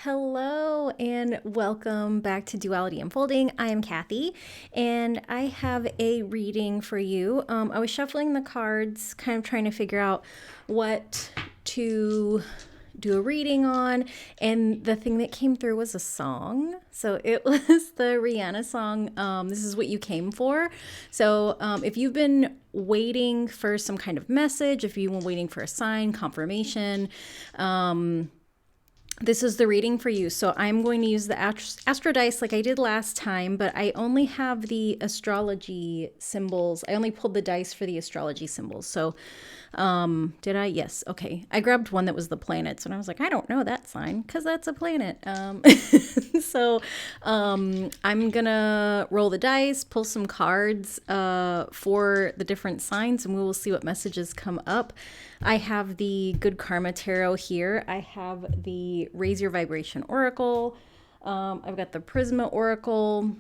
Hello and welcome back to Duality Unfolding. I am Kathy and I have a reading for you. I was shuffling the cards, kind of trying to figure out what to do a reading on, and the thing that came through was a song. So it was the Rihanna song, This Is What You Came For. So if you've been waiting for some kind of message, if you've been waiting for a sign, confirmation, this is the reading for you. So I'm going to use the astro dice like I did last time, but I only have the astrology symbols. I only pulled the dice for the astrology symbols. So did I? Yes. Okay. I grabbed one that was the planets and I was like, I don't know that sign because that's a planet. So I'm gonna roll the dice, pull some cards for the different signs, and we will see what messages come up. I have the Good Karma Tarot here. I have the Raise Your Vibration Oracle. I've got the Prisma Oracle.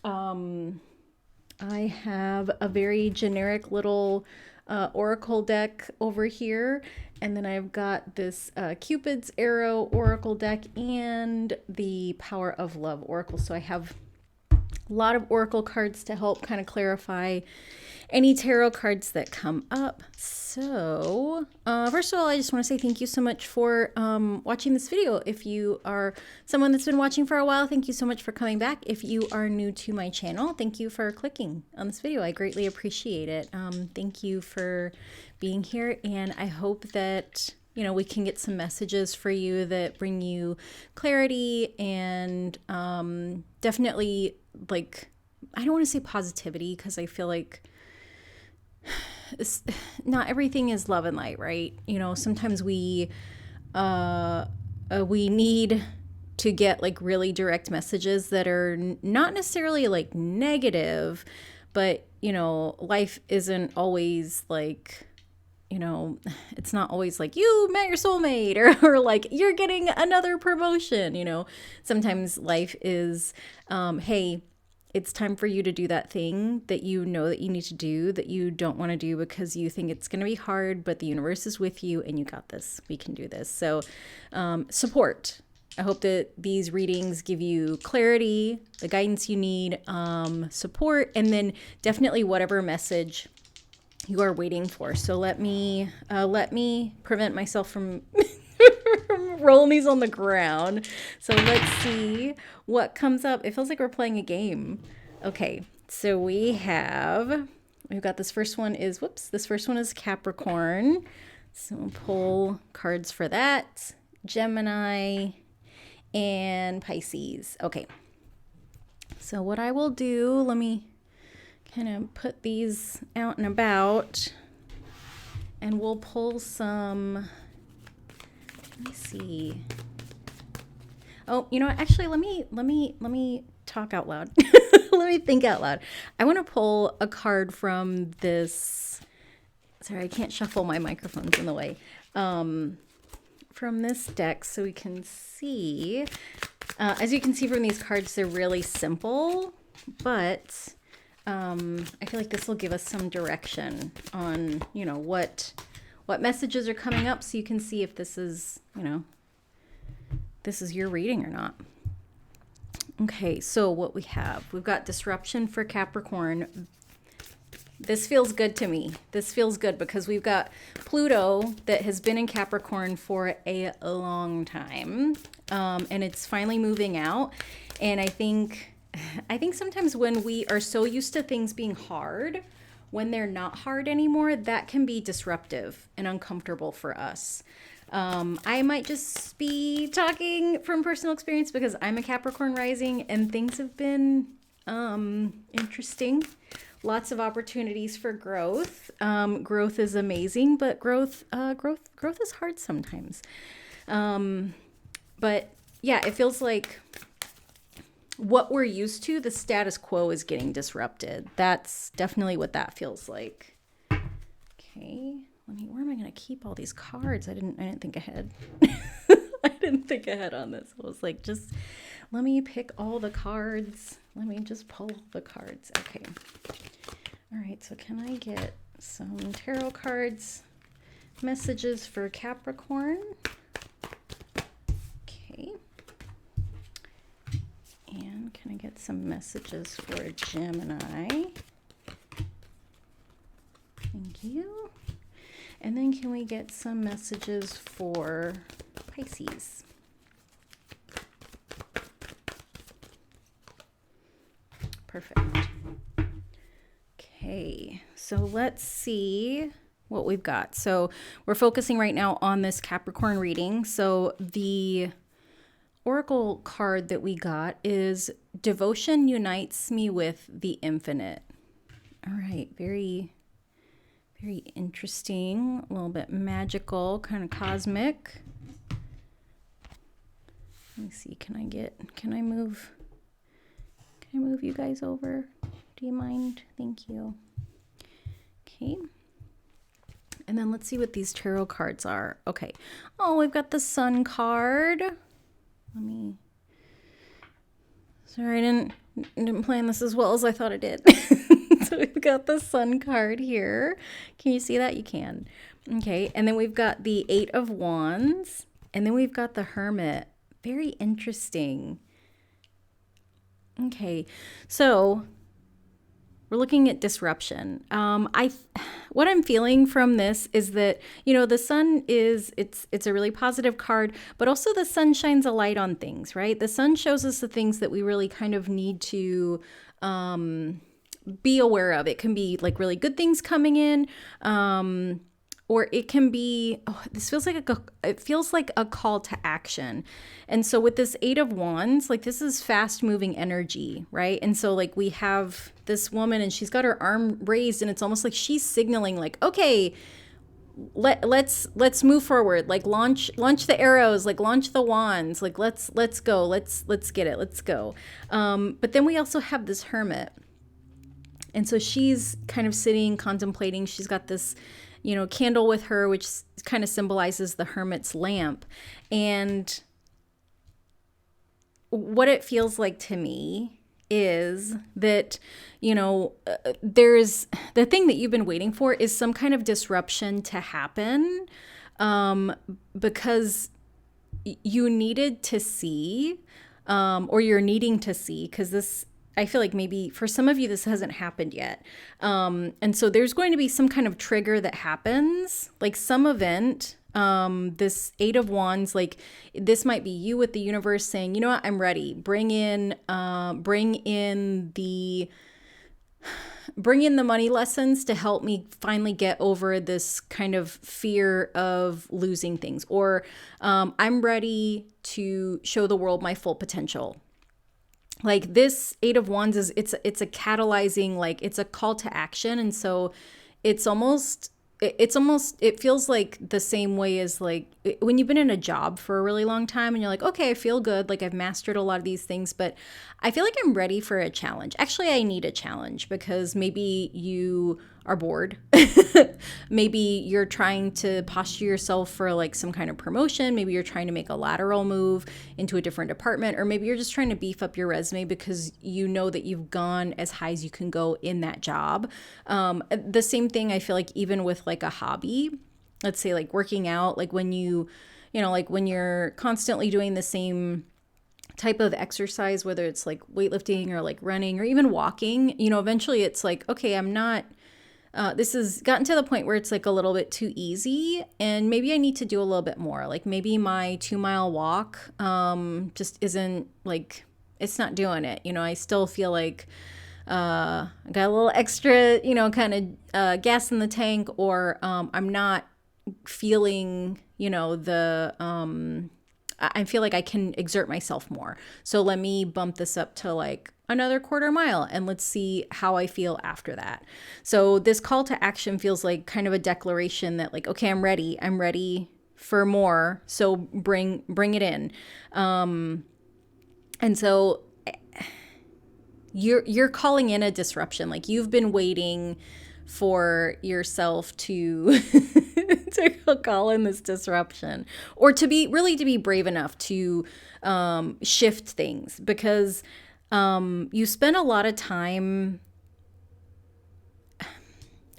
I have a very generic little oracle deck over here, and then I've got this Cupid's Arrow oracle deck and the Power of Love oracle. So I have a lot of oracle cards to help kind of clarify any tarot cards that come up. So first of all, I just want to say thank you so much for watching this video. If you are someone that's been watching for a while, thank you so much for coming back. If you are new to my channel, thank you for clicking on this video. I greatly appreciate it. Thank you for being here, and I hope that we can get some messages for you that bring you clarity and definitely, like, I don't want to say positivity because I feel like not everything is love and light, right? Sometimes we need to get like really direct messages that are not necessarily like negative, but life isn't always like, it's not always like you met your soulmate or like you're getting another promotion. Sometimes life is, hey, it's time for you to do that thing that you know that you need to do, that you don't want to do because you think it's going to be hard, but the universe is with you and you got this. We can do this. So support. I hope that these readings give you clarity, the guidance you need, support, and then definitely whatever message you are waiting for. So let me prevent myself from rolling these on the ground. So let's see what comes up. It feels like we're playing a game. Okay, so we've got this first one is, this first one is Capricorn. So we'll pull cards for that. Gemini and Pisces. Okay, so what I will do, let me kind of put these out and about, and we'll pull some. Let me see. Oh, actually, let me talk out loud. Let me think out loud. I want to pull a card from this. Sorry, I can't shuffle. My microphone's in the way. From this deck, so we can see. As you can see from these cards, they're really simple, but I feel like this will give us some direction on, what messages are coming up, so you can see if this is, this is your reading or not. Okay, so what we've got disruption for Capricorn. This feels good to me. This feels good because we've got Pluto that has been in Capricorn for a long time, and it's finally moving out. And I think sometimes when we are so used to things being hard, when they're not hard anymore, that can be disruptive and uncomfortable for us. I might just be talking from personal experience because I'm a Capricorn rising and things have been interesting. Lots of opportunities for growth. Growth is amazing, but growth is hard sometimes. But yeah, it feels like what we're used to, the status quo, is getting disrupted. That's definitely what that feels like. Okay, where am I going to keep all these cards? I didn't think ahead. I didn't think ahead on this. I was like, just let me pick all the cards. Let me just pull the cards. Okay. All right, so can I get some tarot cards? Messages for Capricorn. Okay. I get some messages for Gemini? Thank you. And then can we get some messages for Pisces? Perfect. Okay, so let's see what we've got. So we're focusing right now on this Capricorn reading. So the oracle card that we got is Devotion Unites Me with the Infinite. All right, very, very interesting, a little bit magical, kind of cosmic. Let me see, can I move you guys over? Do you mind? Thank you. Okay. And then let's see what these tarot cards are. Okay. Oh, we've got the Sun card. Sorry, I didn't plan this as well as I thought I did. So we've got the Sun card here. Can you see that? You can. Okay. And then we've got the Eight of Wands. And then we've got the Hermit. Very interesting. Okay. So we're looking at disruption. What I'm feeling from this is that, the sun it's a really positive card, but also the sun shines a light on things, right? The sun shows us the things that we really kind of need to be aware of. It can be like really good things coming in, or it can be, this feels like a call to action. And so with this Eight of Wands, like this is fast moving energy, right? And so like we have this woman and she's got her arm raised and it's almost like she's signaling like, okay, let's move forward, like launch the arrows, like launch the wands, like let's go, let's get it, let's go. But then we also have this Hermit. And so she's kind of sitting, contemplating. She's got this candle with her, which kind of symbolizes the hermit's lamp. And what it feels like to me is that, there's the thing that you've been waiting for is some kind of disruption to happen, because you needed to see, or you're needing to see, because this, I feel like maybe for some of you, this hasn't happened yet. And so there's going to be some kind of trigger that happens, like some event, this Eight of Wands, like this might be you with the universe saying, you know what, I'm ready. Bring in the money lessons to help me finally get over this kind of fear of losing things. Or I'm ready to show the world my full potential. Like this Eight of Wands is, it's a catalyzing, like it's a call to action. And so it feels like the same way as like when you've been in a job for a really long time and you're like, okay, I feel good. Like I've mastered a lot of these things, but I feel like I'm ready for a challenge. Actually, I need a challenge because maybe you are bored. Maybe you're trying to posture yourself for like some kind of promotion. Maybe you're trying to make a lateral move into a different department, or maybe you're just trying to beef up your resume because you know that you've gone as high as you can go in that job. The same thing I feel like even with like a hobby, let's say like working out, like when like when you're constantly doing the same type of exercise, whether it's like weightlifting or like running or even walking, eventually it's like, okay, I'm not, this has gotten to the point where it's like a little bit too easy and maybe I need to do a little bit more. Like maybe my 2-mile walk just isn't like, it's not doing it. I still feel like I got a little extra, kind of gas in the tank, or I'm not feeling, I feel like I can exert myself more. So let me bump this up to like another 1/4 mile and let's see how I feel after that. So this call to action feels like kind of a declaration that like, okay, I'm ready for more. So bring it in. And so you're calling in a disruption. Like you've been waiting for yourself to to call in this disruption, or to be brave enough to shift things, because you spend a lot of time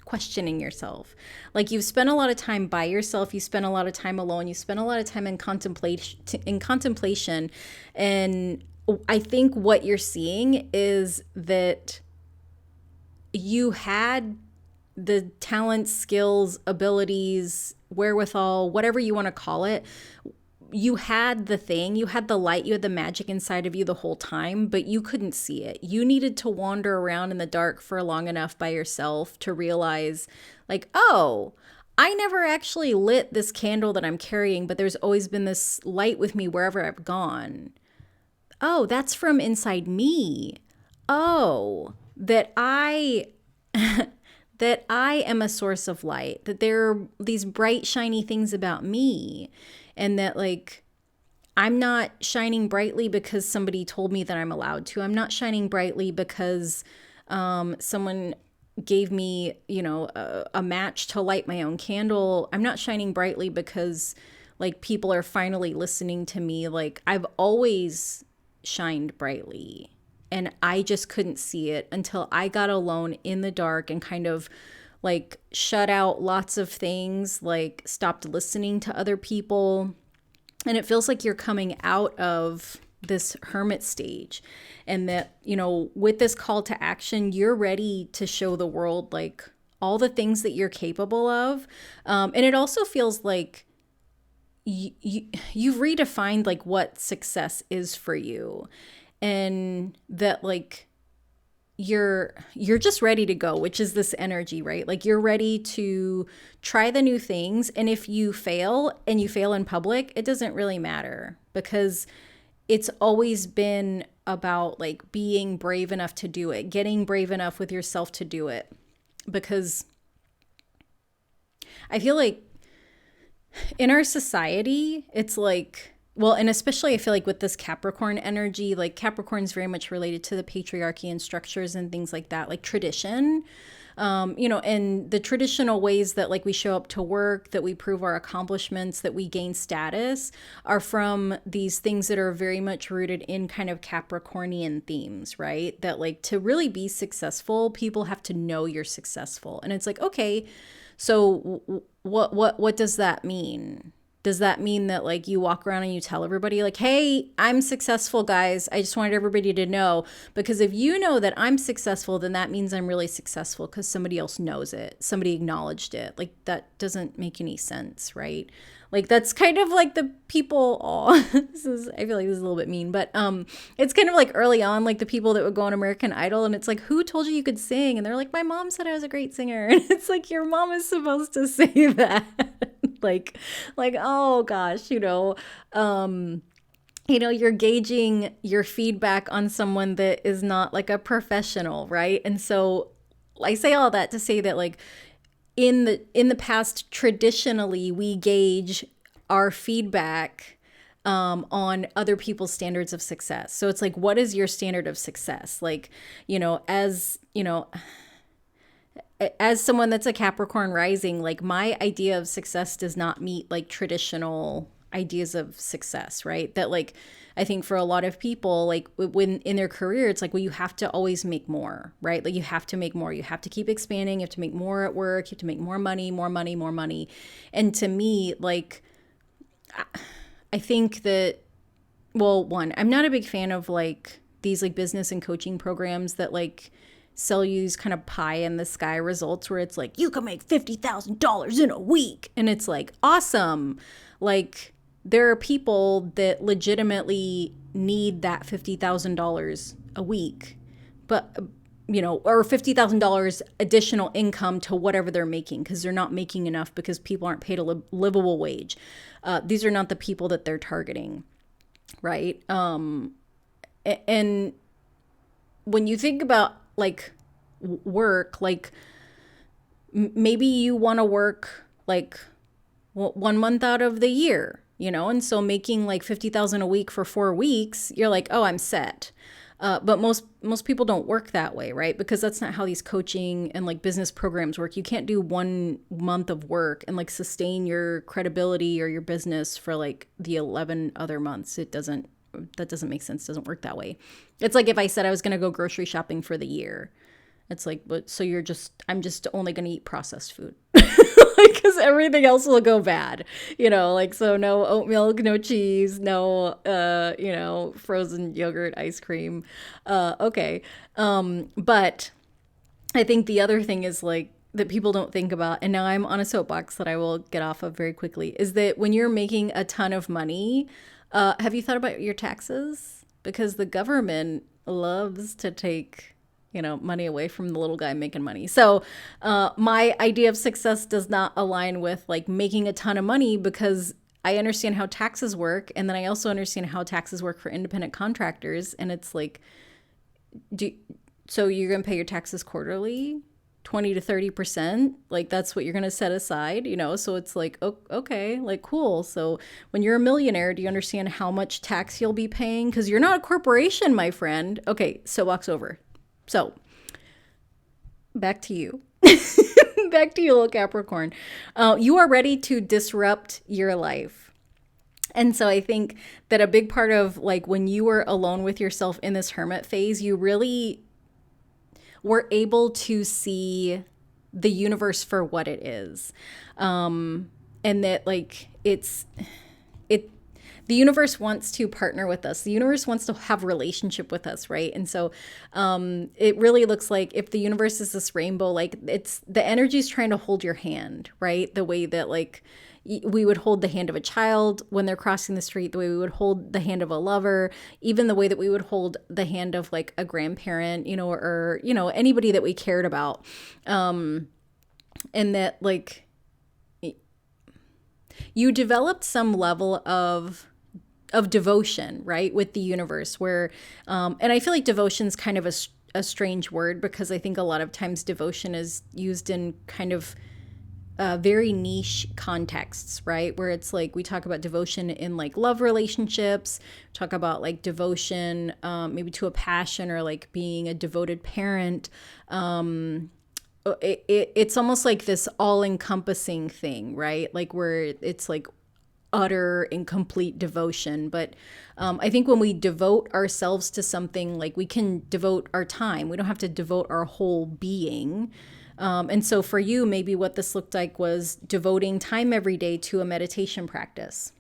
questioning yourself. Like you've spent a lot of time by yourself, you spend a lot of time alone, you spend a lot of time in contemplation, and I think what you're seeing is that you had the talents, skills, abilities, wherewithal, whatever you want to call it. You had the thing, you had the light, you had the magic inside of you the whole time, but you couldn't see it. You needed to wander around in the dark for long enough by yourself to realize, like, oh, I never actually lit this candle that I'm carrying, but there's always been this light with me wherever I've gone. Oh, that's from inside me. Oh, that I am a source of light, that there are these bright, shiny things about me, and that, like, I'm not shining brightly because somebody told me that I'm allowed to. I'm not shining brightly because someone gave me, a match to light my own candle. I'm not shining brightly because, like, people are finally listening to me. Like, I've always shined brightly. And I just couldn't see it until I got alone in the dark and kind of like shut out lots of things, like stopped listening to other people. And it feels like you're coming out of this hermit stage, and that, with this call to action, you're ready to show the world like all the things that you're capable of. And it also feels like you've redefined like what success is for you. And that, like, you're just ready to go, which is this energy, right? Like, you're ready to try the new things. And if you fail, and you fail in public, it doesn't really matter, because it's always been about like being brave enough to do it, getting brave enough with yourself to do it. Because I feel like in our society, it's like, well, and especially I feel like with this Capricorn energy, like Capricorn is very much related to the patriarchy and structures and things like that, like tradition, and the traditional ways that like we show up to work, that we prove our accomplishments, that we gain status are from these things that are very much rooted in kind of Capricornian themes, right? That like to really be successful, people have to know you're successful. And it's like, okay, so what does that mean? Does that mean that like you walk around and you tell everybody like, hey, I'm successful, guys. I just wanted everybody to know, because if you know that I'm successful, then that means I'm really successful because somebody else knows it. Somebody acknowledged it. Like, that doesn't make any sense, right? Like, that's kind of like the people, I feel like this is a little bit mean, but it's kind of like early on, like the people that would go on American Idol, and it's like, who told you could sing? And they're like, my mom said I was a great singer. And it's like, your mom is supposed to say that. like, oh gosh, you're gauging your feedback on someone that is not like a professional, right? And so I say all that to say that like in the past, traditionally, we gauge our feedback on other people's standards of success. So it's like, what is your standard of success? Like, as someone that's a Capricorn rising, like my idea of success does not meet like traditional ideas of success, right? That like, I think for a lot of people, like when in their career, it's like, well, you have to always make more, right? Like you have to make more, you have to keep expanding, you have to make more at work, you have to make more money, more money, more money. And to me, like, I think that, well, one, I'm not a big fan of like these like business and coaching programs that like sell you these kind of pie in the sky results where it's like, you can make $50,000 in a week. And it's like, awesome. Like, there are people that legitimately need that $50,000 a week, but, or $50,000 additional income to whatever they're making, because they're not making enough because people aren't paid a livable wage. These are not the people that they're targeting, right? And when you think about like work, like maybe you want to work like 1 month out of the year, and so making like 50,000 a week for 4 weeks, you're like, oh, I'm set. But most people don't work that way, right? Because that's not how these coaching and like business programs work. You can't do 1 month of work and like sustain your credibility or your business for like the 11 other months. That doesn't make sense. It doesn't work that way. It's like if I said I was going to go grocery shopping for the year, it's like, but so I'm just only going to eat processed food. Like, because everything else will go bad, like, so no oat milk, no cheese, no, frozen yogurt, ice cream. Okay. But I think the other thing is like that people don't think about, and now I'm on a soapbox that I will get off of very quickly, is that when you're making a ton of money, have you thought about your taxes? Because the government loves to take money away from the little guy making money. So my idea of success does not align with like making a ton of money, because I understand how taxes work. And then I also understand how taxes work for independent contractors. And it's like, so you're going to pay your taxes quarterly, 20 to 30%. Like that's what you're going to set aside, So it's like, okay, like cool. So when you're a millionaire, do you understand how much tax you'll be paying? Because you're not a corporation, my friend. Okay, soapbox over. So back to you. Back to you, little Capricorn. You are ready to disrupt your life. And so I think that a big part of like when you were alone with yourself in this hermit phase, you really were able to see the universe for what it is. And that like the universe wants to partner with us. The universe wants to have a relationship with us, right? And so it really looks like if the universe is this rainbow, like it's the energy is trying to hold your hand, right? The way that like we would hold the hand of a child when they're crossing the street, the way we would hold the hand of a lover, even the way that we would hold the hand of like a grandparent, or anybody that we cared about. And that like you developed some level of devotion, right, with the universe, where and I feel like devotion is kind of a strange word, because I think a lot of times devotion is used in kind of very niche contexts, right, where it's like we talk about devotion in like love relationships, talk about like devotion maybe to a passion, or like being a devoted parent. It's almost like this all-encompassing thing, right, like where it's like utter and complete devotion. But I think when we devote ourselves to something, like we can devote our time. We don't have to devote our whole being. And so for you, maybe what this looked like was devoting time every day to a meditation practice.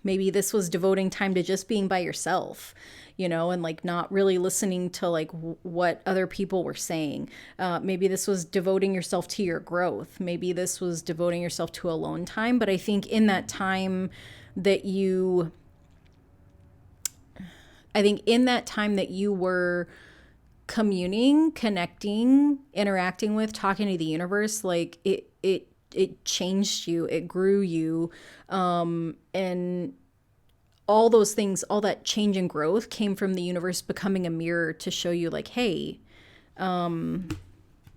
Maybe this was devoting time to just being by yourself, and like not really listening to like what other people were saying. Maybe this was devoting yourself to your growth. Maybe this was devoting yourself to alone time. But I think in that time that you were communing, connecting, interacting with, talking to the universe, like it changed you, it grew you, and all those things, all that change and growth came from the universe becoming a mirror to show you like, hey,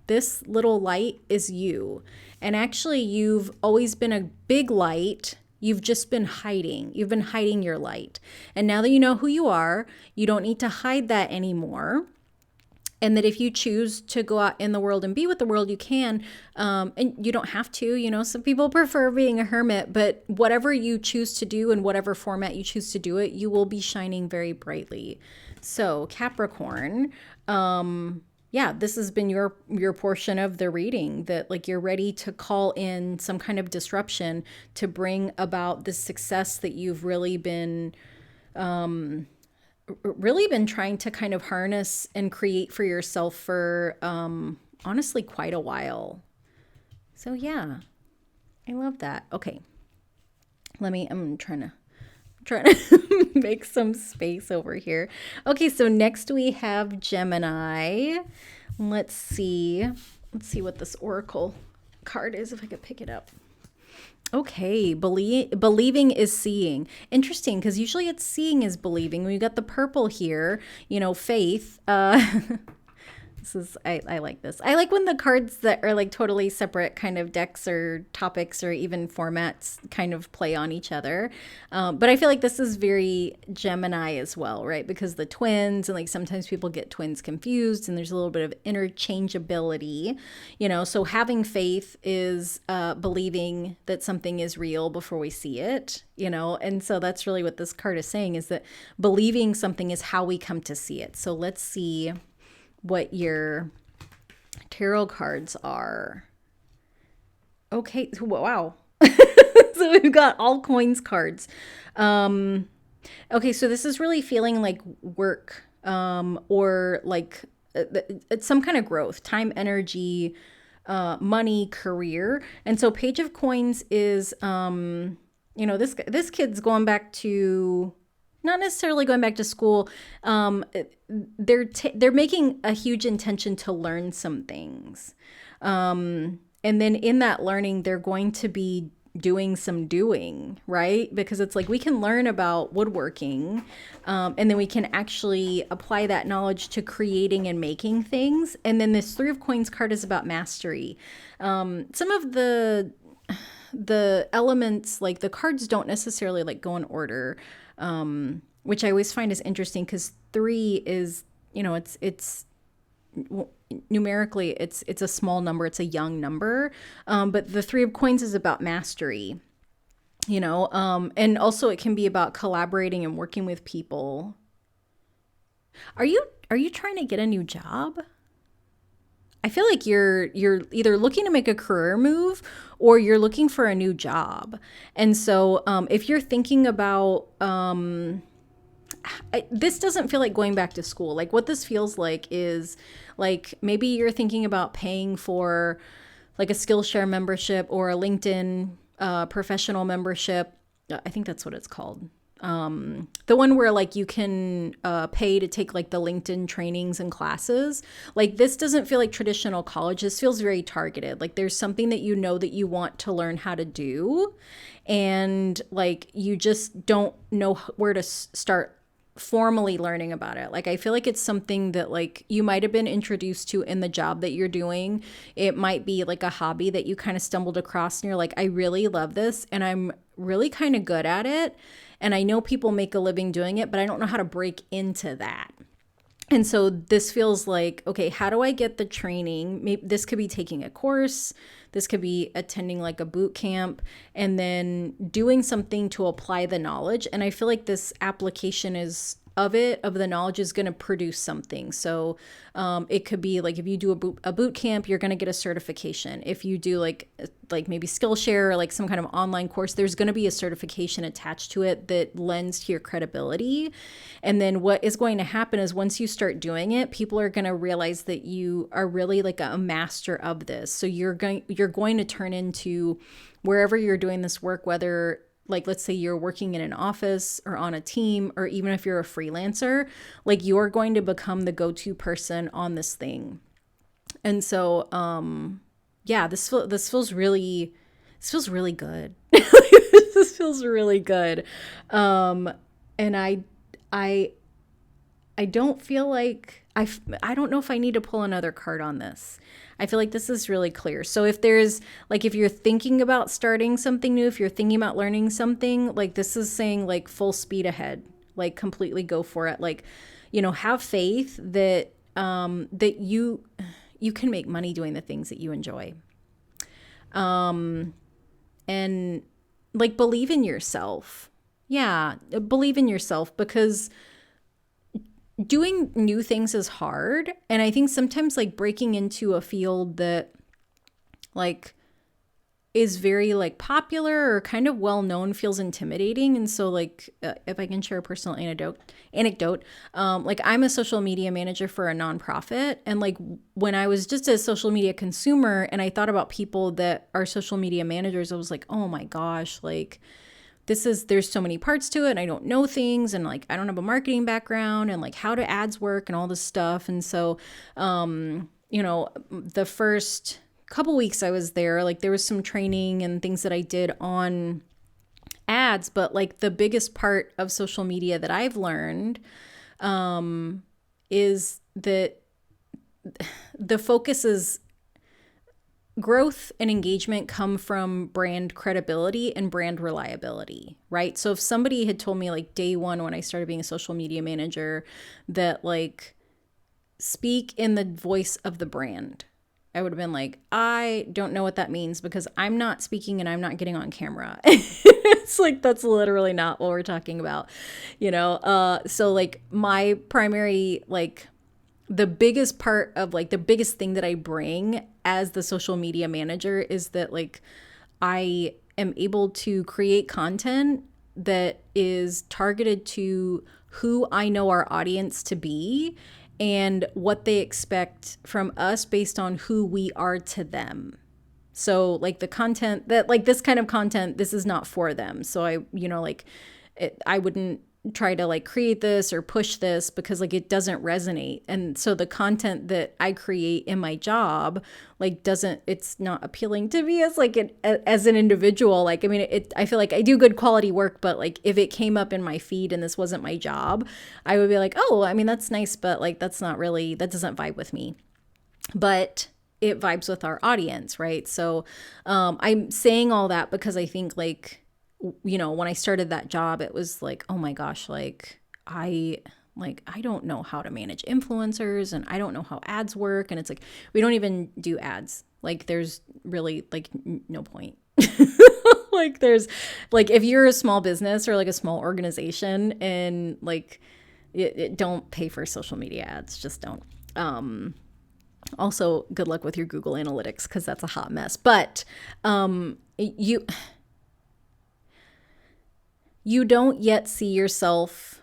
this little light is you. And actually you've always been a big light. You've just been hiding. You've been hiding your light. And now that you know who you are, you don't need to hide that anymore. And that if you choose to go out in the world and be with the world, you can. And you don't have to, some people prefer being a hermit, but whatever you choose to do in whatever format you choose to do it, you will be shining very brightly. So Capricorn, this has been your portion of the reading, that like you're ready to call in some kind of disruption to bring about the success that you've really been trying to kind of harness and create for yourself for honestly quite a while. So yeah, I love that. Okay, I'm trying to make some space over here. Okay, so next we have Gemini. Let's see what this oracle card is, if I could pick it up. Okay, believing is seeing. Interesting, because usually it's seeing is believing. We got the purple here, faith. I like this. I like when the cards that are like totally separate kind of decks or topics or even formats kind of play on each other. But I feel like this is very Gemini as well, right? Because the twins, and like sometimes people get twins confused, and there's a little bit of interchangeability, so having faith is believing that something is real before we see it, and so that's really what this card is saying, is that believing something is how we come to see it. So let's see what your tarot cards are. Okay. Wow. So we've got all coins cards. Um, okay. So this is really feeling like work, or like it's some kind of growth, time, energy, money, career. And so Page of Coins is, this kid's going back to, not necessarily going back to school. They're making a huge intention to learn some things. And then in that learning, they're going to be doing some doing, right? Because it's like we can learn about woodworking, and then we can actually apply that knowledge to creating and making things. And then this Three of Coins card is about mastery. Some of the elements, like the cards don't necessarily like go in order, which I always find is interesting because three is, it's numerically it's a small number, it's a young number, but the Three of Coins is about mastery, and also it can be about collaborating and working with people. Are you trying to get a new job? I feel like you're either looking to make a career move or you're looking for a new job. And so if you're thinking about, this doesn't feel like going back to school. Like what this feels like is like maybe you're thinking about paying for like a Skillshare membership or a LinkedIn professional membership. I think that's what it's called. The one where like you can pay to take like the LinkedIn trainings and classes. Like this doesn't feel like traditional college. This feels very targeted. Like there's something that that you want to learn how to do, and like you just don't know where to start formally learning about it. Like I feel like it's something that like you might have been introduced to in the job that you're doing. It might be like a hobby that you kind of stumbled across and you're like, I really love this and I'm really kind of good at it. And I know people make a living doing it, but I don't know how to break into that. And so this feels like, okay, how do I get the training? Maybe this could be taking a course. This could be attending like a boot camp and then doing something to apply the knowledge. And I feel like this application of the knowledge is going to produce something. So it could be like if you do a boot camp, you're going to get a certification. If you do like maybe Skillshare or like some kind of online course, there's going to be a certification attached to it that lends to your credibility. And then what is going to happen is once you start doing it, people are going to realize that you are really like a master of this. So you're going to turn into wherever you're doing this work, whether like, let's say you're working in an office or on a team, or even if you're a freelancer, like you're going to become the go-to person on this thing. And so, yeah, this feels really good. This feels really good. And I don't feel like I don't know if I need to pull another card on this. I feel like this is really clear. So if you're thinking about starting something new, if you're thinking about learning something, like this is saying like full speed ahead, like completely go for it. Like, have faith that, that you can make money doing the things that you enjoy. And like believe in yourself. Yeah, believe in yourself because doing new things is hard. And I think sometimes like breaking into a field that like is very like popular or kind of well known feels intimidating. And so like if I can share a personal anecdote, like I'm a social media manager for a nonprofit. And like when I was just a social media consumer and I thought about people that are social media managers, I was like, oh my gosh, like there's so many parts to it and I don't know things and like I don't have a marketing background and like how do ads work and all this stuff. And so the first couple weeks I was there, like there was some training and things that I did on ads, but like the biggest part of social media that I've learned is that the focus is growth and engagement come from brand credibility and brand reliability, right? So if somebody had told me like day one when I started being a social media manager that like speak in the voice of the brand, I would have been like, I don't know what that means because I'm not speaking and I'm not getting on camera. It's like, that's literally not what we're talking about, So like my primary, like the biggest part of like the biggest thing that I bring as the social media manager is that like I am able to create content that is targeted to who I know our audience to be and what they expect from us based on who we are to them. So like the content that like this kind of content, this is not for them. So I wouldn't try to like create this or push this because like it doesn't resonate. And so the content that I create in my job like it's not appealing to me as like as an individual. Like, I mean, I feel like I do good quality work, but like if it came up in my feed and this wasn't my job, I would be like, oh, I mean, that's nice, but like that doesn't vibe with me. But it vibes with our audience, right? So I'm saying all that because I think like, when I started that job, it was like, oh my gosh, I don't know how to manage influencers and I don't know how ads work. And it's like, we don't even do ads. Like there's really like no point. Like there's like, if you're a small business or like a small organization and like it don't pay for social media ads, just don't. Also good luck with your Google Analytics because that's a hot mess. But you don't yet see yourself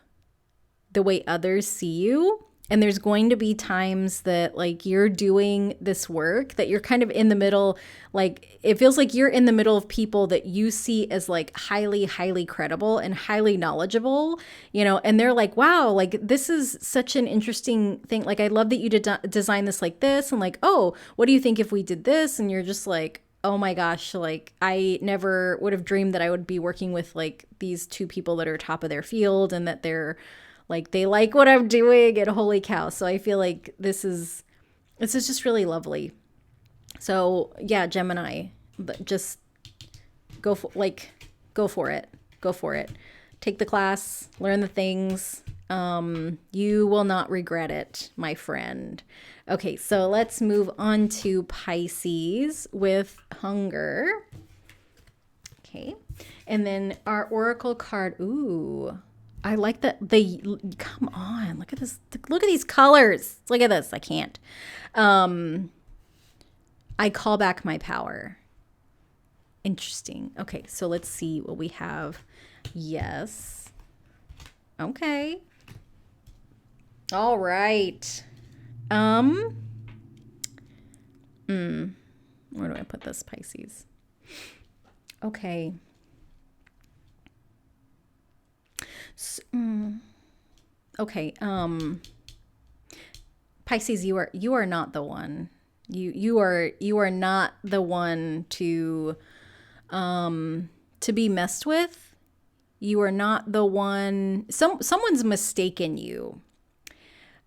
the way others see you. And there's going to be times that like you're doing this work that you're kind of in the middle, like it feels like you're in the middle of people that you see as like highly, highly credible and highly knowledgeable, and they're like, wow, like this is such an interesting thing. Like, I love that you design this like this. And like, oh, what do you think if we did this? And you're just like, oh my gosh, like I never would have dreamed that I would be working with like these two people that are top of their field and that they're like, they like what I'm doing and holy cow. So I feel like this is just really lovely. So yeah, Gemini, but just go for it. Go for it. Take the class, learn the things. You will not regret it, my friend. Okay, so let's move on to Pisces with hunger. Okay, and then our oracle card. Ooh, I like that. Come on, look at this. Look at these colors. Look at this. I can't. I call back my power. Interesting. Okay, so let's see what we have. Yes. Okay. All right. Where do I put this, Pisces? Okay. Okay. Pisces, you are not the one. You are not the one to be messed with. You are not the one. Someone's mistaken you.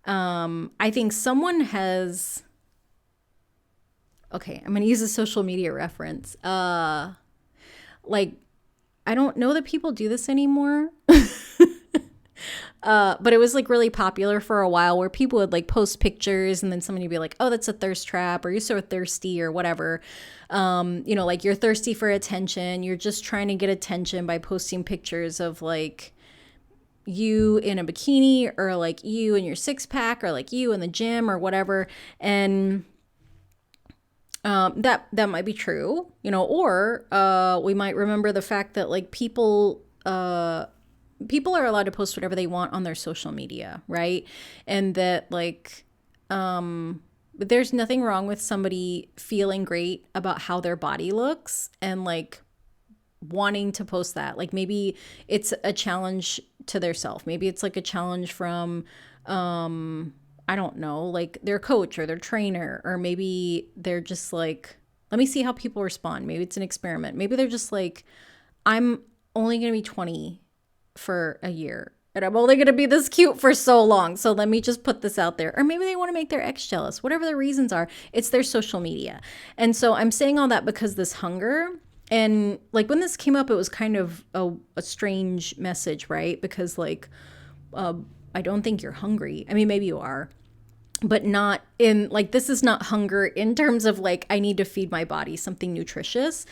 I think someone has. Okay, I'm gonna use a social media reference. Like, I don't know that people do this anymore. But it was like really popular for a while where people would like post pictures and then somebody would be like, oh, that's a thirst trap, or you're so thirsty or whatever. Like you're thirsty for attention. You're just trying to get attention by posting pictures of like you in a bikini or like you in your six pack or like you in the gym or whatever. And that might be true, or we might remember the fact that like people are allowed to post whatever they want on their social media, right? And that like there's nothing wrong with somebody feeling great about how their body looks and like wanting to post that. Like maybe it's a challenge to their self. Maybe it's like a challenge from I don't know, like their coach or their trainer, or maybe they're just like, let me see how people respond. Maybe it's an experiment. Maybe they're just like, I'm only going to be 20 for a year and I'm only going to be this cute for so long. So let me just put this out there. Or maybe they want to make their ex jealous, whatever the reasons are, it's their social media. And so I'm saying all that because this hunger, and like when this came up, it was kind of a strange message, right? Because like, I don't think you're hungry. I mean, maybe you are, but not in like, this is not hunger in terms of like, I need to feed my body something nutritious.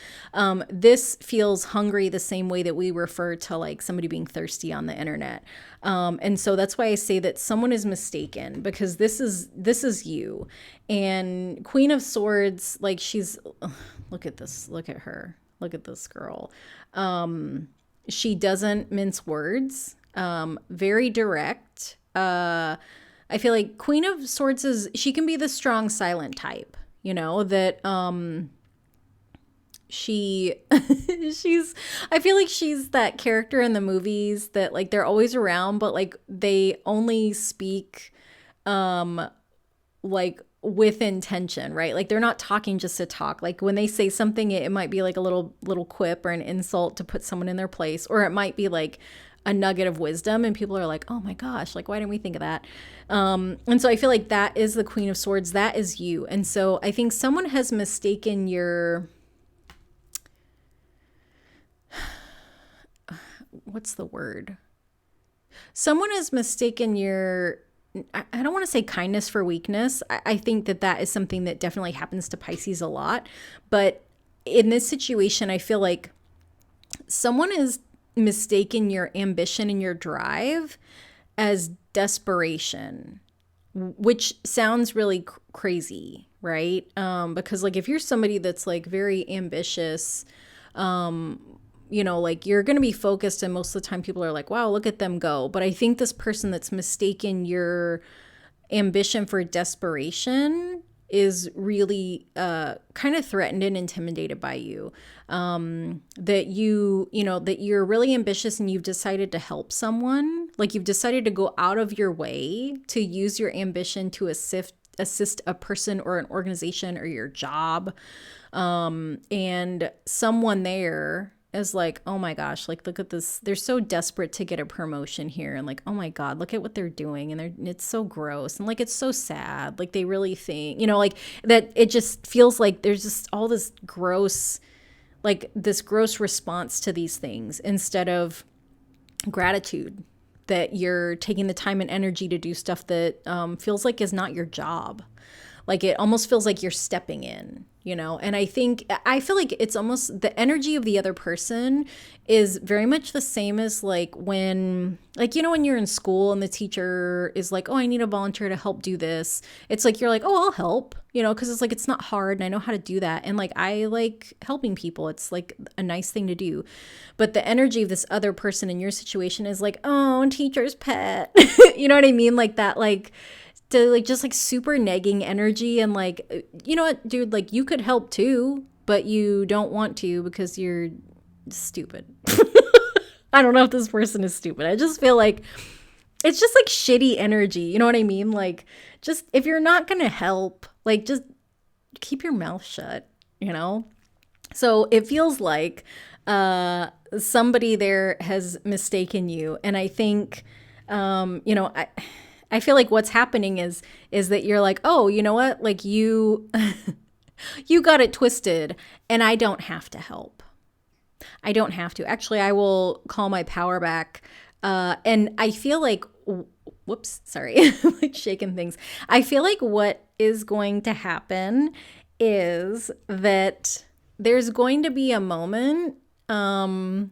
This feels hungry the same way that we refer to like somebody being thirsty on the internet. And so that's why I say that someone is mistaken, because this is you. And Queen of Swords, like she's, look at this, look at her, look at this girl. She doesn't mince words, very direct. I feel like Queen of Swords she can be the strong silent type, you know, that I feel like she's that character in the movies that like they're always around, but like they only speak like with intention, right? Like they're not talking just to talk. Like when they say something, it might be like a little quip or an insult to put someone in their place, or it might be like a nugget of wisdom and people are like, oh my gosh, like why didn't we think of that? And so I feel like that is the Queen of Swords. That is you. And so I think someone has mistaken your, what's the word? Someone has mistaken your, I don't want to say kindness for weakness. I think that is something that definitely happens to Pisces a lot. But in this situation, I feel like someone is mistaken your ambition and your drive as desperation, which sounds really crazy, right? Because like if you're somebody that's like very ambitious, you know, like you're going to be focused, and most of the time people are like, wow, look at them go. But I think this person that's mistaken your ambition for desperation is really kind of threatened and intimidated by you. That that you're really ambitious and you've decided to help someone. Like you've decided to go out of your way to use your ambition to assist a person or an organization or your job. And someone there is like, oh my gosh, like look at this. They're so desperate to get a promotion here. And like, oh my God, look at what they're doing. And it's so gross. And like, it's so sad. Like they really think, like that it just feels like there's just all this gross, like this gross response to these things instead of gratitude that you're taking the time and energy to do stuff that feels like is not your job. Like it almost feels like you're stepping in, and I feel like it's almost the energy of the other person is very much the same as like when, like, when you're in school and the teacher is like, oh, I need a volunteer to help do this. It's like, you're like, oh, I'll help, because it's like, it's not hard and I know how to do that. And like, I like helping people. It's like a nice thing to do. But the energy of this other person in your situation is like, oh, teacher's pet. You know what I mean? Like that, like, to like just like super negging energy, and like, you know what, dude, like you could help too, but you don't want to because you're stupid. I don't know if this person is stupid. I just feel like it's just like shitty energy. You know what I mean? Like, just if you're not gonna help, like just keep your mouth shut, So it feels like somebody there has mistaken you. And I think, I feel like what's happening is that you're like, oh, you know what? Like you got it twisted and I don't have to help. I don't have to. Actually, I will call my power back. And I feel like, whoops, sorry, like shaking things. I feel like what is going to happen is that there's going to be a moment that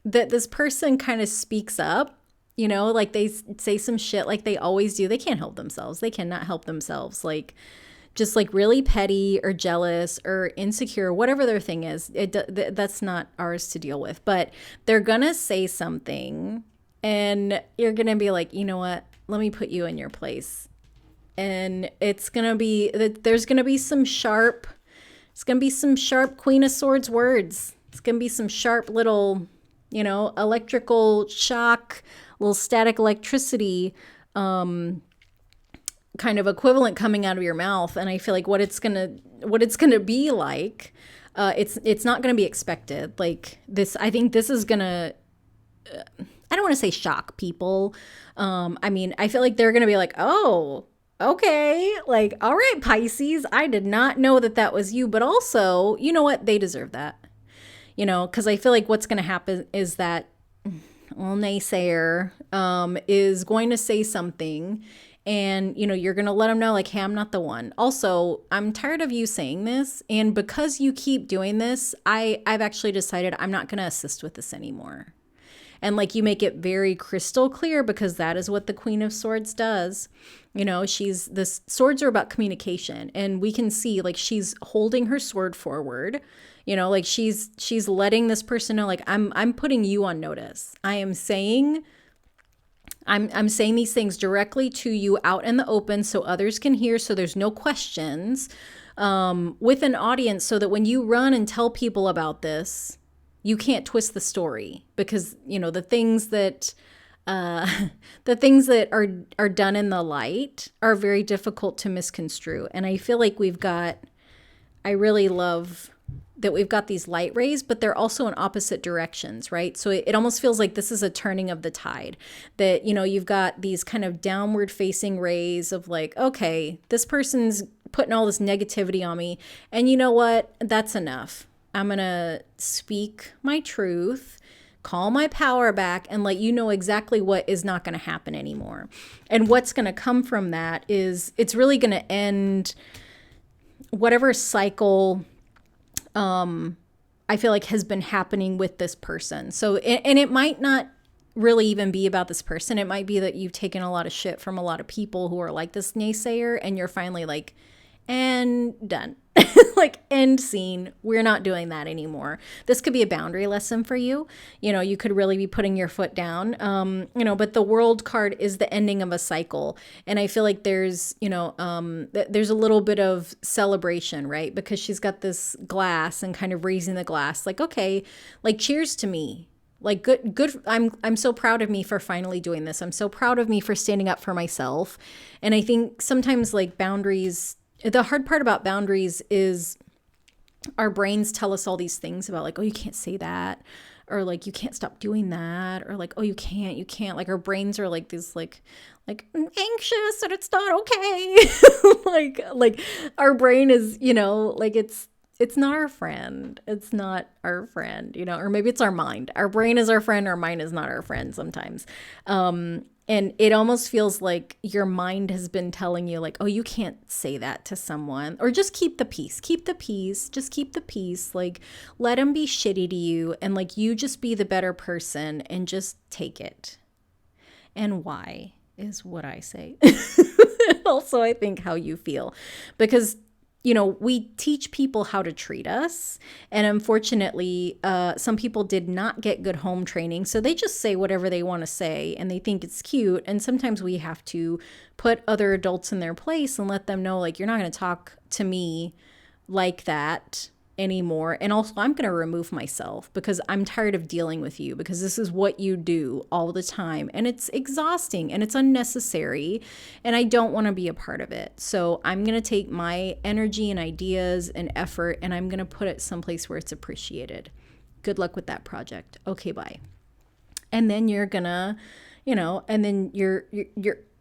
this person kind of speaks up. Like they say some shit like they always do. They can't help themselves. They cannot help themselves. Like just like really petty or jealous or insecure, whatever their thing is. That's not ours to deal with. But they're going to say something and you're going to be like, you know what? Let me put you in your place. And it's going to be, there's going to be some sharp Queen of Swords words. It's going to be some sharp little, electrical shock, little static electricity kind of equivalent coming out of your mouth. And I feel like what it's gonna be like, it's not gonna be expected. Like this, I think this is gonna I don't want to say shock people. I mean, I feel like they're gonna be like, oh, okay, like, all right, Pisces, I did not know that was you. But also, you know what, they deserve that, because I feel like what's gonna happen is that naysayer is going to say something, And, you know, you're going to let them know like, hey, I'm not the one. Also, I'm tired of you saying this. And because you keep doing this, I've actually decided I'm not going to assist with this anymore. And like you make it very crystal clear, because that is what the Queen of Swords does. You know, this swords are about communication, and we can see like she's holding her sword forward. You know, like she's letting this person know like I'm putting you on notice. I'm saying these things directly to you out in the open so others can hear, so there's no questions, with an audience, so that when you run and tell people about this, you can't twist the story, because, you know, the things that are done in the light are very difficult to misconstrue. And I feel like I really love that we've got these light rays, but they're also in opposite directions, right? So it almost feels like this is a turning of the tide, that, you know, you've got these kind of downward facing rays of like, okay, this person's putting all this negativity on me, and you know what? That's enough. I'm going to speak my truth, call my power back, and let you know exactly what is not going to happen anymore. And what's going to come from that is it's really going to end whatever cycle I feel like has been happening with this person. So, and it might not really even be about this person. It might be that you've taken a lot of shit from a lot of people who are like this naysayer, and you're finally like, and done. Like, end scene. We're not doing that anymore. This could be a boundary lesson for you. You know, you could really be putting your foot down. You know, but the World card is the ending of a cycle. And I feel like there's, you know, there's a little bit of celebration, right? Because she's got this glass and kind of raising the glass like, okay, like, cheers to me. Like, good. I'm so proud of me for finally doing this. I'm so proud of me for standing up for myself. And I think sometimes like boundaries, the hard part about boundaries is our brains tell us all these things about like, oh, you can't say that, or like, you can't stop doing that, or like, oh, you can't. Like, our brains are like these like anxious and it's not okay. like our brain is, you know, like it's not our friend. It's not our friend, you know, or maybe it's our mind. Our brain is our friend. Our mind is not our friend sometimes. And it almost feels like your mind has been telling you like, oh, you can't say that to someone, or just keep the peace, just keep the peace. Like, let them be shitty to you, and like, you just be the better person and just take it. And why is what I say. Also, I think how you feel, because you know, we teach people how to treat us. And unfortunately, some people did not get good home training. So they just say whatever they want to say and they think it's cute. And sometimes we have to put other adults in their place and let them know, like, you're not going to talk to me like that anymore. And also, I'm going to remove myself because I'm tired of dealing with you, because this is what you do all the time. And it's exhausting and it's unnecessary. And I don't want to be a part of it. So I'm going to take my energy and ideas and effort and I'm going to put it someplace where it's appreciated. Good luck with that project. Okay, bye. And then you're going to, you know, and then you're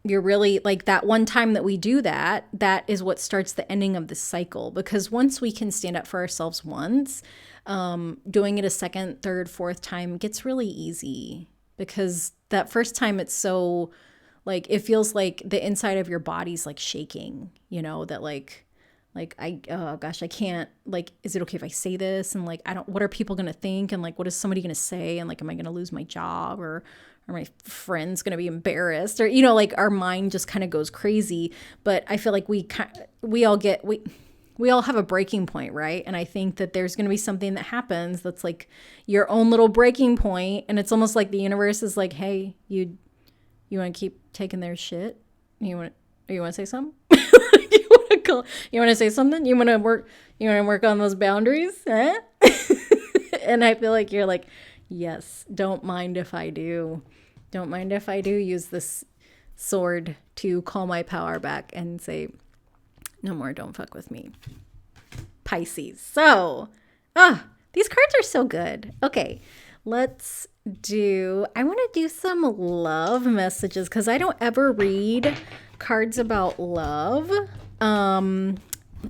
really like that one time that we do that, that is what starts the ending of the cycle. Because once we can stand up for ourselves once, doing it a second, third, fourth time gets really easy, because that first time it's so like, it feels like the inside of your body's like shaking, you know, that like oh gosh, I can't, like, is it okay if I say this? And like, what are people going to think? And like, what is somebody going to say? And like, am I going to lose my job, or my friend's going to be embarrassed? Or, you know, like, our mind just kind of goes crazy. But I feel like we all have a breaking point, right? And I think that there's going to be something that happens that's like your own little breaking point. And it's almost like the universe is like, hey, you want to keep taking their shit? You want to say something? You want to say something? You want to work on those boundaries? Huh? And I feel like you're like, yes, don't mind if I do. Don't mind if I do use this sword to call my power back and say, no more, don't fuck with me. Pisces. So, these cards are so good. Okay, I want to do some love messages, because I don't ever read cards about love.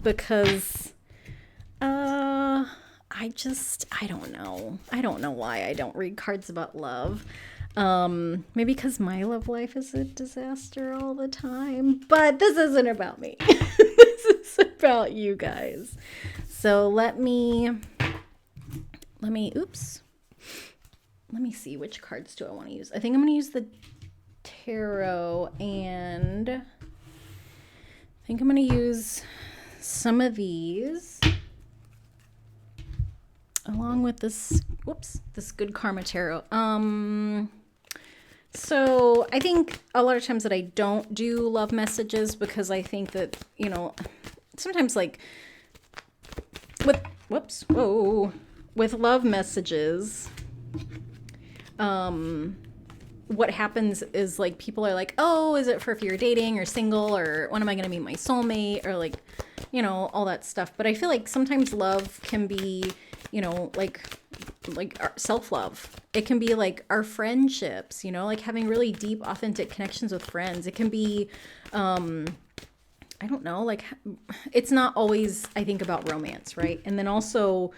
Because I don't know why I don't read cards about love. Maybe because my love life is a disaster all the time. But this isn't about me. This is about you guys. So let me oops. Let me see, which cards do I want to use? I think I'm going to use the tarot, and I think I'm going to use some of these along with this, this Good Karma Tarot. So I think a lot of times that I don't do love messages because I think that, you know, sometimes like with, with love messages, what happens is like people are like, oh, is it for if you're dating or single, or when am I going to meet my soulmate, or like, you know, all that stuff. But I feel like sometimes love can be, you know, like self-love. It can be like our friendships, you know, like having really deep, authentic connections with friends. It can be, I don't know, like it's not always, I think, about romance, right? And then also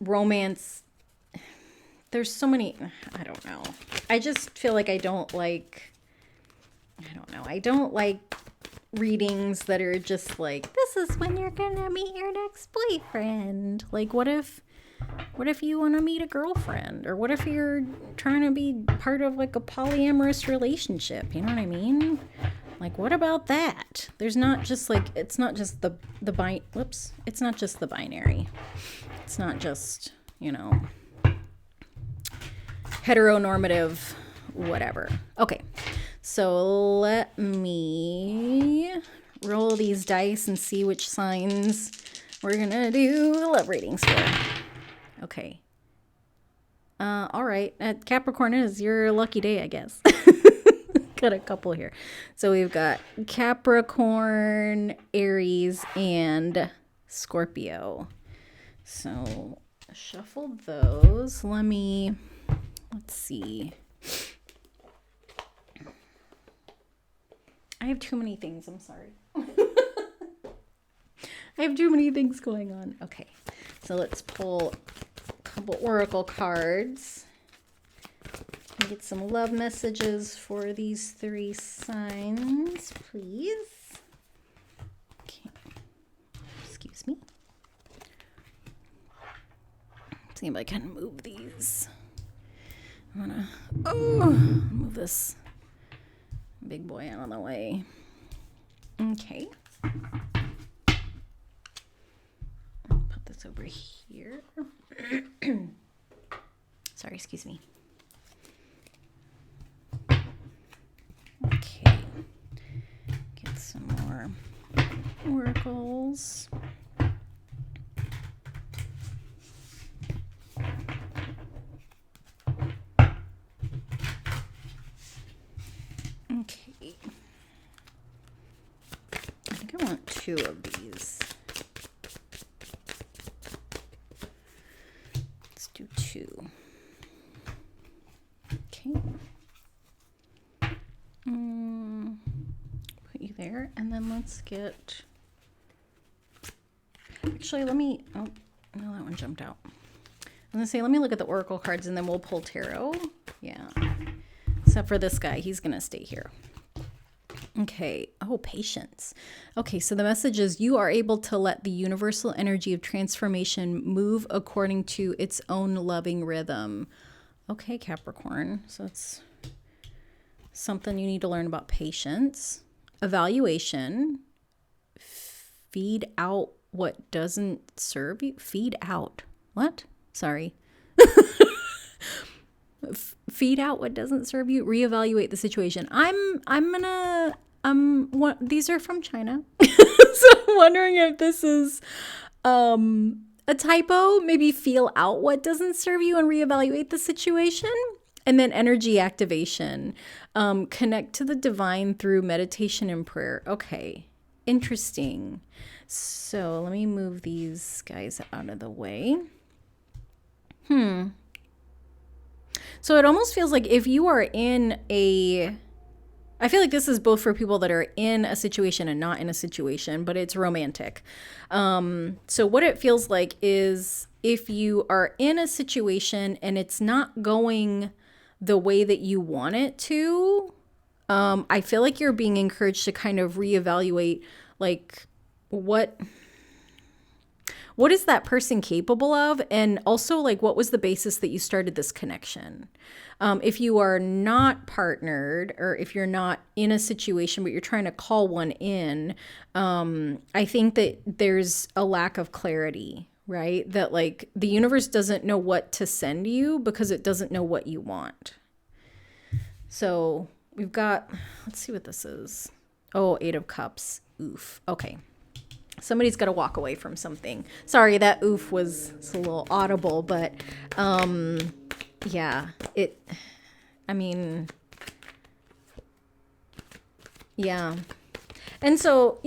romance, there's so many, I don't know. I just feel like I don't like readings that are just like, this is when you're gonna meet your next boyfriend. Like, what if you want to meet a girlfriend? Or what if you're trying to be part of like a polyamorous relationship? You know what I mean? Like, what about that? There's not just like, it's not just it's not just the binary. It's not just, you know, heteronormative, whatever. Okay, so let me roll these dice and see which signs we're gonna do love readings for. Okay. All right. Capricorn is your lucky day, I guess. Got a couple here. So we've got Capricorn, Aries, and Scorpio. So shuffle those. Let's see. I have too many things. I'm sorry. I have too many things going on. Okay. So let's pull a couple oracle cards and get some love messages for these three signs, please. Okay. Excuse me. See if I can move these. I'm gonna move this big boy out of the way. Okay. Put this over here. Sorry, excuse me. Okay. Get some more oracles. Okay. I think I want 2 of these. Let's do 2. Okay. Put you there, and then let's get... Actually, let me... Oh, no, that one jumped out. I'm going to say, let me look at the oracle cards, and then we'll pull tarot. Yeah. Except for this guy. He's going to stay here. Okay. Oh, patience. Okay, so the message is you are able to let the universal energy of transformation move according to its own loving rhythm. Okay, Capricorn. So it's something you need to learn about patience. Evaluation. Feed out what doesn't serve you. Feed out. What? Sorry. Feed out what doesn't serve you. Reevaluate the situation. These are from China. So I'm wondering if this is a typo. Maybe feel out what doesn't serve you and reevaluate the situation. And then energy activation. Connect to the divine through meditation and prayer. Okay. Interesting. So let me move these guys out of the way. So it almost feels like if you are I feel like this is both for people that are in a situation and not in a situation, but it's romantic. So what it feels like is if you are in a situation and it's not going the way that you want it to, I feel like you're being encouraged to kind of reevaluate, like, what is that person capable of? And also, like, what was the basis that you started this connection? If you are not partnered, or if you're not in a situation, but you're trying to call one in, I think that there's a lack of clarity, right? That, like, the universe doesn't know what to send you because it doesn't know what you want. So we've got, let's see what this is. Oh, 8 of Cups. Oof. Okay. Somebody's got to walk away from something. Sorry, that oof was a little audible, but yeah, yeah. And so,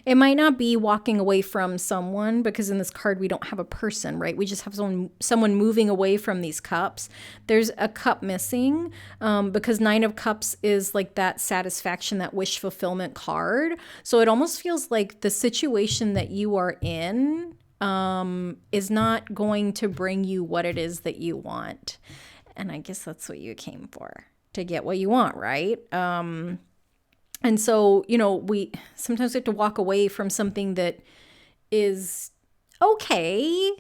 it might not be walking away from someone, because in this card we don't have a person, right? We just have someone moving away from these cups. There's a cup missing, because 9 of Cups is like that satisfaction, that wish fulfillment card. So it almost feels like the situation that you are in is not going to bring you what it is that you want. And I guess that's what you came for, to get what you want, right? And so, we sometimes have to walk away from something that is okay,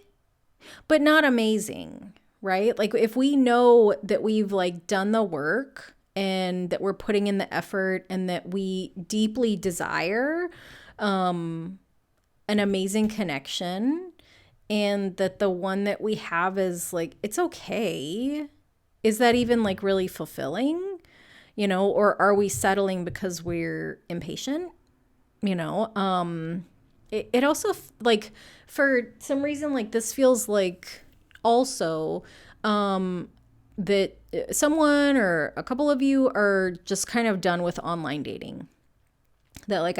but not amazing, right? Like, if we know that we've, like, done the work and that we're putting in the effort and that we deeply desire an amazing connection, and that the one that we have is, like, it's okay, is that even, like, really fulfilling? Or are we settling because we're impatient? It also, like, for some reason, like, this feels like also that someone or a couple of you are just kind of done with online dating. That, like,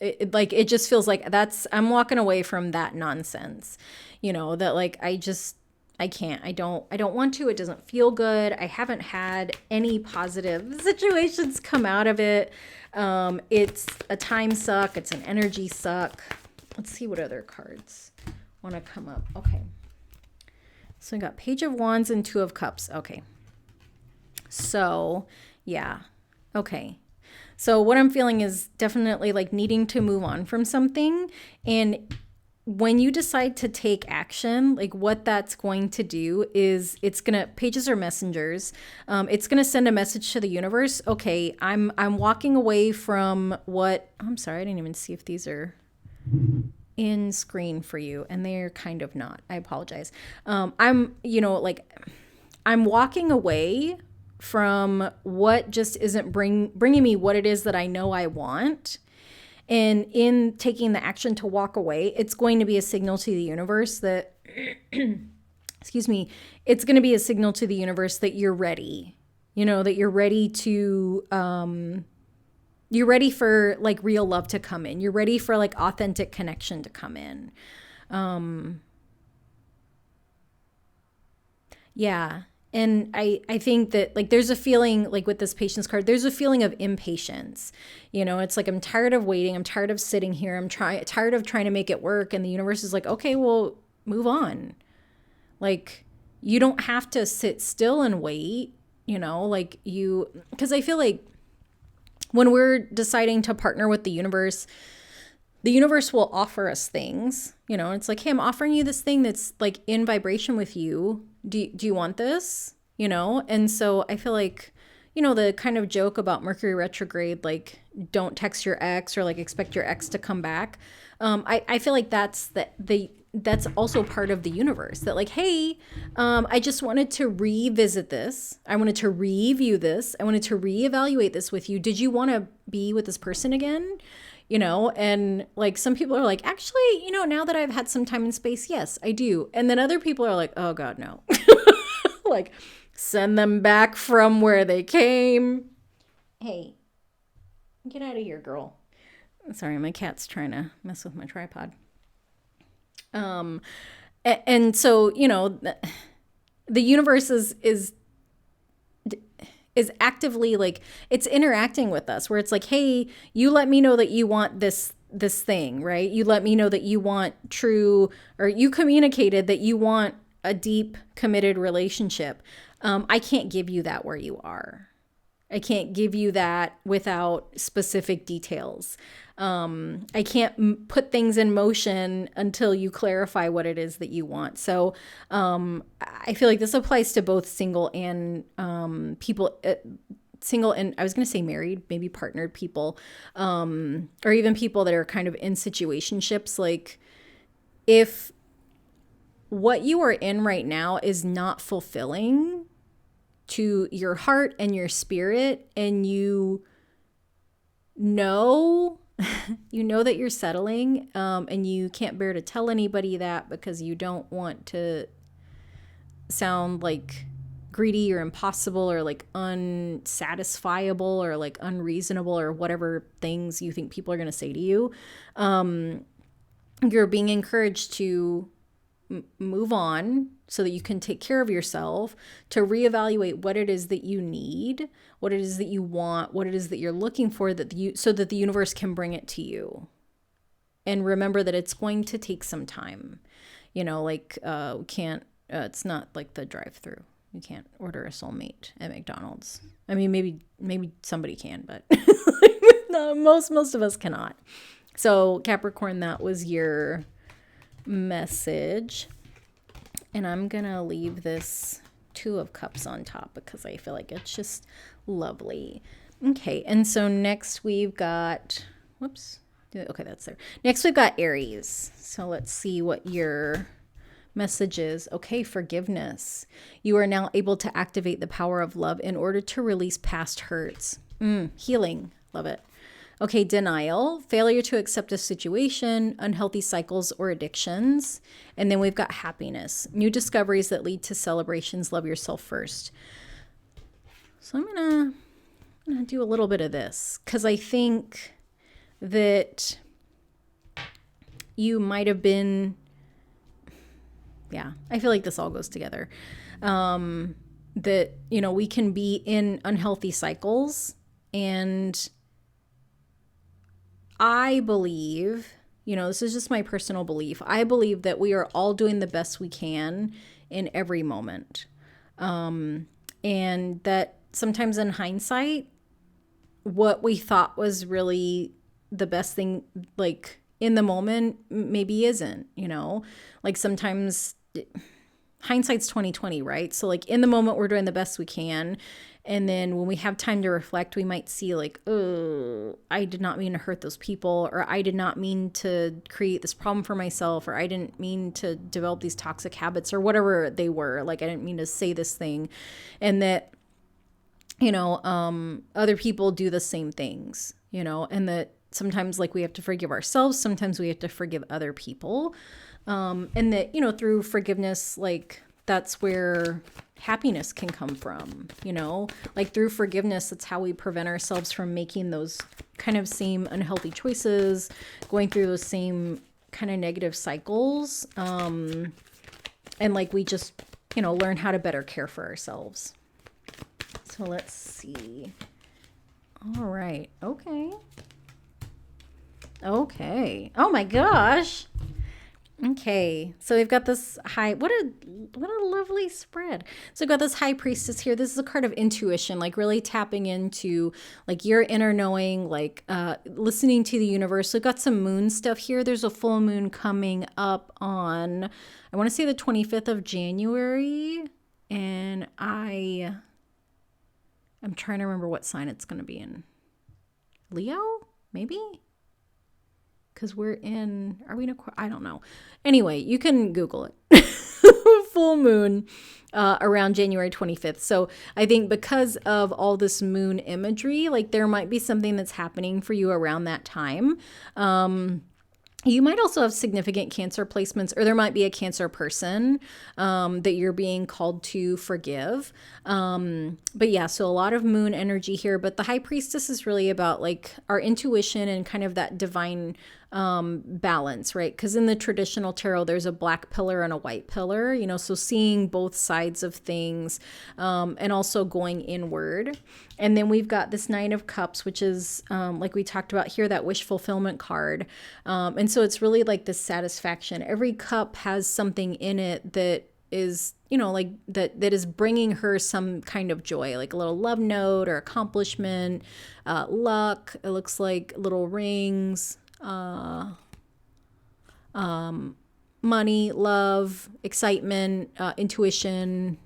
it just feels like I'm walking away from that nonsense. That, like, I can't. I don't want to. It doesn't feel good. I haven't had any positive situations come out of it. It's a time suck. It's an energy suck. Let's see what other cards want to come up. Okay. So I got Page of Wands and 2 of Cups. Okay. So, yeah. Okay. So what I'm feeling is definitely, like, needing to move on from something. And when you decide to take action, like, what that's going to do is pages are messengers. It's going to send a message to the universe. Okay, I'm walking away from I'm sorry, I didn't even see if these are in screen for you, and they're kind of not. I apologize. I'm walking away from what just isn't bringing me what it is that I know I want. And in taking the action to walk away, it's going to be a signal to the universe that, excuse me, it's going to be a signal to the universe that you're ready, that you're ready to, you're ready for, like, real love to come in. You're ready for, like, authentic connection to come in. Yeah. And I think that, like, there's a feeling, like, with this patience card, there's a feeling of impatience. It's like, I'm tired of waiting. I'm tired of sitting here. I'm tired of trying to make it work. And the universe is like, okay, well, move on. Like, you don't have to sit still and wait, because I feel like when we're deciding to partner with the universe will offer us things, it's like, hey, I'm offering you this thing that's, like, in vibration with you. Do you want this? And so I feel like, the kind of joke about Mercury retrograde, like, don't text your ex, or, like, expect your ex to come back. I feel like that's also part of the universe, that, like, hey, I just wanted to revisit this. I wanted to review this. I wanted to reevaluate this with you. Did you want to be with this person again? And, like, some people are like, actually, now that I've had some time and space, yes, I do. And then other people are like, oh God, no. Like, send them back from where they came. Hey, get out of here, girl. Sorry, my cat's trying to mess with my tripod. And so, the universe is actively, like, it's interacting with us, where it's like, hey, you let me know that you want this thing, right? You let me know that you want true, or you communicated that you want a deep, committed relationship. I can't give you that where you are. I can't give you that without specific details. I can't put things in motion until you clarify what it is that you want. So I feel like this applies to both single and people, single and I was going to say married, maybe partnered people, or even people that are kind of in situationships. Like if what you are in right now is not fulfilling to your heart and your spirit, and you know that you're settling, and you can't bear to tell anybody that because you don't want to sound like greedy or impossible or like unsatisfiable or like unreasonable or whatever things you think people are going to say to you, you're being encouraged to move on so that you can take care of yourself, to reevaluate what it is that you need, what it is that you want, what it is that you're looking for, so that the universe can bring it to you. And remember that it's going to take some time. Like we can't, it's not like the drive-through. You can't order a soulmate at McDonald's. I mean, maybe somebody can, but no, most of us cannot. So Capricorn, that was your message. And I'm gonna leave this Two of Cups on top because I feel like it's just lovely. Okay, and so next we've got, okay, that's there. Next we've got Aries. So let's see what your message is. Okay, forgiveness. You are now able to activate the power of love in order to release past hurts. Healing. Love it. Okay, denial, failure to accept a situation, unhealthy cycles or addictions. And then we've got happiness, new discoveries that lead to celebrations. Love yourself first. So I'm gonna do a little bit of this because I think that you might have been, I feel like this all goes together. That, we can be in unhealthy cycles, and I believe, this is just my personal belief. I believe that we are all doing the best we can in every moment. And that sometimes in hindsight, what we thought was really the best thing, like in the moment, maybe isn't, like sometimes hindsight's 20/20, right? So like in the moment, we're doing the best we can. And then when we have time to reflect, we might see like, oh, I did not mean to hurt those people, or I did not mean to create this problem for myself, or I didn't mean to develop these toxic habits, or whatever they were. Like I didn't mean to say this thing. And that, other people do the same things, and that sometimes like we have to forgive ourselves. Sometimes we have to forgive other people. And that, through forgiveness, like that's where happiness can come from, like through forgiveness. That's how we prevent ourselves from making those kind of same unhealthy choices, going through those same kind of negative cycles. And like we just, learn how to better care for ourselves. So let's see. All right. Okay. Oh my gosh. Okay, so we've got this what a lovely spread. So we've got this High Priestess here. This is a card of intuition, like really tapping into like your inner knowing, like listening to the universe. We've got some moon stuff here. There's a full moon coming up on, I want to say the 25th of January, and I'm trying to remember what sign it's going to be in. Leo, maybe? Because are we in I don't know. Anyway, you can Google it. Full moon around January 25th. So I think because of all this moon imagery, like there might be something that's happening for you around that time. You might also have significant Cancer placements, or there might be a Cancer person that you're being called to forgive. But yeah, so a lot of moon energy here. But the High Priestess is really about like our intuition and kind of that divine balance, right? Because in the traditional tarot, there's a black pillar and a white pillar, so seeing both sides of things, and also going inward. And then we've got this Nine of Cups, which is like we talked about here, that wish fulfillment card. And so it's really like this satisfaction. Every cup has something in it that is, you know, like that is bringing her some kind of joy, like a little love note or accomplishment, luck. It looks like little rings, money, love, excitement, intuition.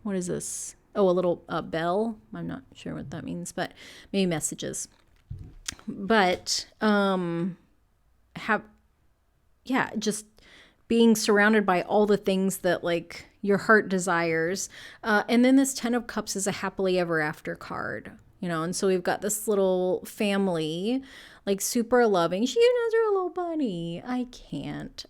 What is this? Oh, a little bell. I'm not sure what that means, but maybe messages. But just being surrounded by all the things that like your heart desires. And then this 10 of Cups is a happily ever after card, you know, and so we've got this little family, like super loving. She even has her little bunny. I can't.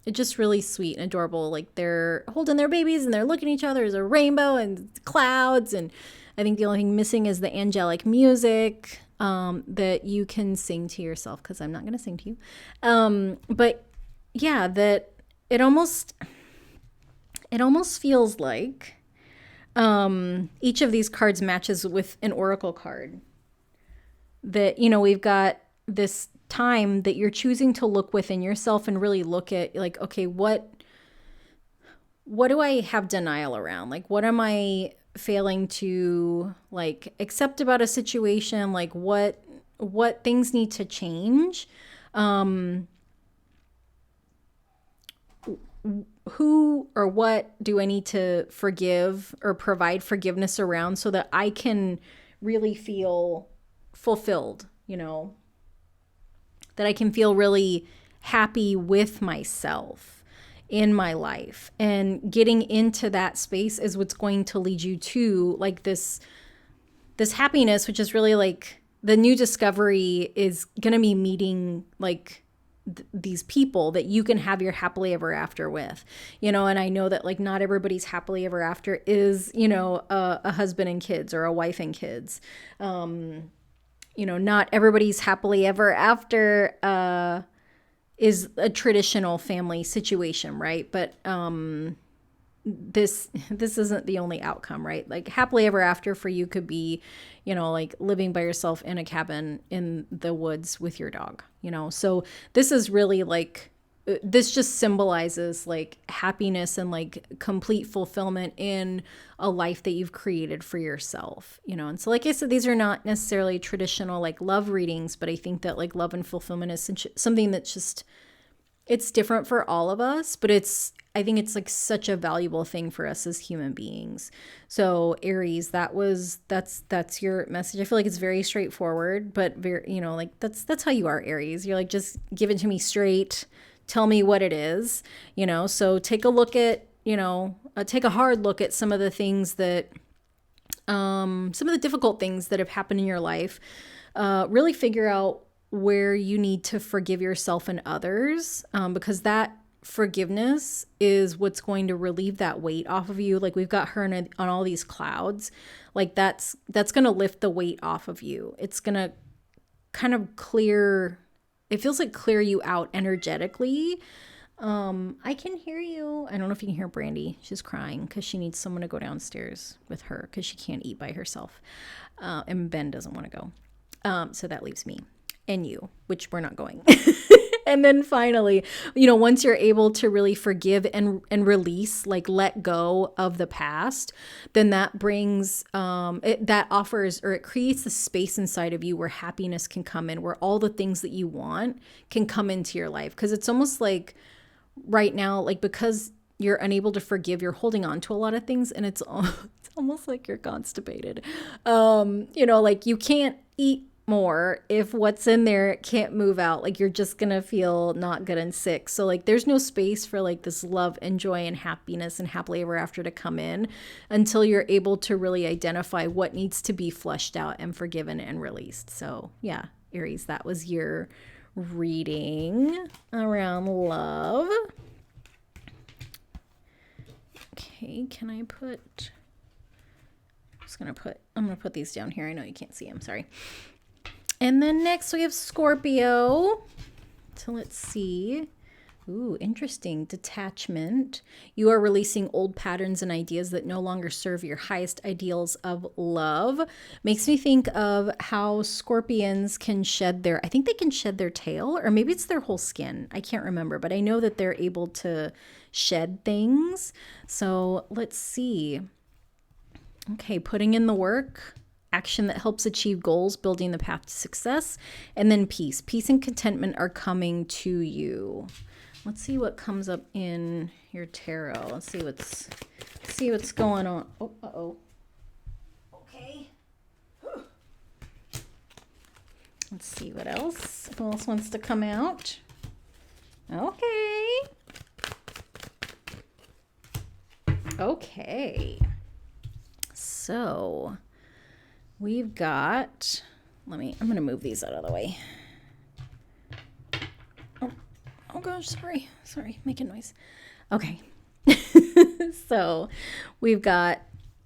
It's just really sweet and adorable. Like they're holding their babies and they're looking at each other. There's a rainbow and clouds. And I think the only thing missing is the angelic music that you can sing to yourself, because I'm not going to sing to you. But yeah, that it almost feels like each of these cards matches with an oracle card. That, you know, we've got this time that you're choosing to look within yourself and really look at like, okay, what do I have denial around? Like, what am I failing to like accept about a situation? Like what things need to change? Who or what do I need to forgive or provide forgiveness around so that I can really feel fulfilled, you know, that I can feel really happy with myself in my life. And getting into that space is what's going to lead you to like this happiness, which is really like the new discovery is going to be meeting like these people that you can have your happily ever after with, you know. And I know that like not everybody's happily ever after is, you know, a husband and kids or a wife and kids. You know, not everybody's happily ever after is a traditional family situation, right? But this isn't the only outcome, right? Like happily ever after for you could be, you know, like living by yourself in a cabin in the woods with your dog, you know. So this is really like, this just symbolizes like happiness and like complete fulfillment in a life that you've created for yourself, you know. And so like I said, these are not necessarily traditional like love readings, but I think that like love and fulfillment is something that's just, it's different for all of us, but I think it's like such a valuable thing for us as human beings. So Aries, that's your message. I feel like it's very straightforward, but very, you know, like that's how you are, Aries. You're like, just give it to me straight. Tell me what it is, you know. So take a look at, you know, take a hard look at some of the things that, some of the difficult things that have happened in your life. Really figure out where you need to forgive yourself and others, because that forgiveness is what's going to relieve that weight off of you. Like we've got her on all these clouds, like that's going to lift the weight off of you. It's going to kind of it feels like clear you out energetically. I can hear you. I don't know if you can hear Brandy. She's crying because she needs someone to go downstairs with her because she can't eat by herself. And Ben doesn't want to go. So that leaves me and you, which we're not going. And then finally, you know, once you're able to really forgive and release, like let go of the past, then that brings, that offers, or it creates the space inside of you where happiness can come in, where all the things that you want can come into your life. Because it's almost like right now, like because you're unable to forgive, you're holding on to a lot of things, and it's almost like you're constipated. You know, like you can't eat more if what's in there can't move out. Like you're just gonna feel not good and sick. So like there's no space for like this love and joy and happiness and happily ever after to come in until you're able to really identify what needs to be flushed out and forgiven and released. So yeah, Aries, that was your reading around love. Okay, I'm gonna put these down here. I know you can't see them, sorry. And then next we have Scorpio. So let's see. Ooh, interesting. Detachment. You are releasing old patterns and ideas that no longer serve your highest ideals of love. Makes me think of how scorpions can I think they can shed their tail, or maybe it's their whole skin. I can't remember, but I know that they're able to shed things. So let's see. Okay, putting in the work, action that helps achieve goals, building the path to success, and then peace. Peace and contentment are coming to you. Let's see what comes up in your tarot. Let's see what's going on. Oh, uh-oh. Okay. Whew. Let's see what else. Who else wants to come out? Okay. Okay. So we've got, I'm going to move these out of the way. Oh gosh, sorry, making noise. Okay. So we've got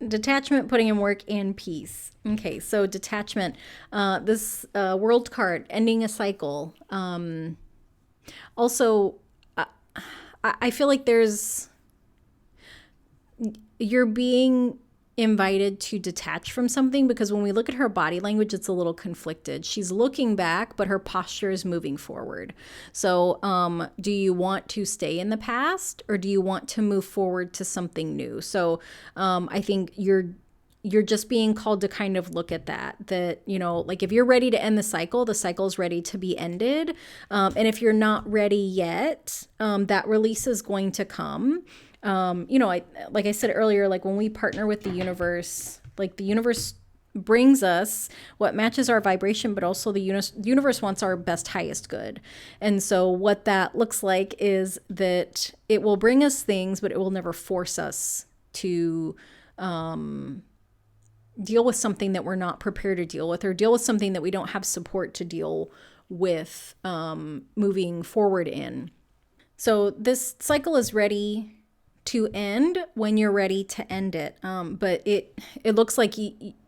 detachment, putting in work, and peace. Okay, so detachment, this world card, ending a cycle. Also, I feel like you're being invited to detach from something, because when we look at her body language, it's a little conflicted. She's looking back, but her posture is moving forward. So do you want to stay in the past, or do you want to move forward to something new? So I think you're just being called to kind of look at that, you know, like if you're ready to end the cycle is ready to be ended. And if you're not ready yet, that release is going to come. You know, like I said earlier, like when we partner with the universe, like the universe brings us what matches our vibration, but also the universe wants our best, highest good. And so what that looks like is that it will bring us things, but it will never force us to deal with something that we're not prepared to deal with, or deal with something that we don't have support to deal with moving forward in. So this cycle is ready to end when you're ready to end it. But it looks like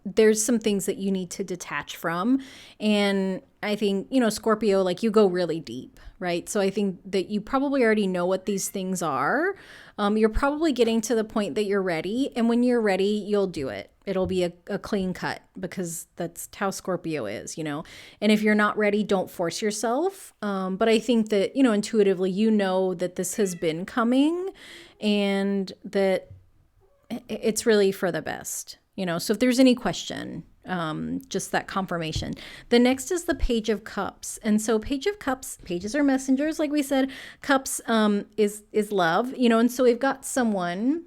there's some things that you need to detach from. And I think, you know, Scorpio, like you go really deep, right? So I think that you probably already know what these things are. You're probably getting to the point that you're ready. And when you're ready, you'll do it. It'll be a clean cut, because that's how Scorpio is, you know. And if you're not ready, don't force yourself. But I think that, you know, intuitively, you know that this has been coming and that it's really for the best, you know. So if there's any question, just that confirmation. The next is the Page of Cups. And so Page of Cups, pages are messengers, like we said. Cups is love, you know. And so we've got someone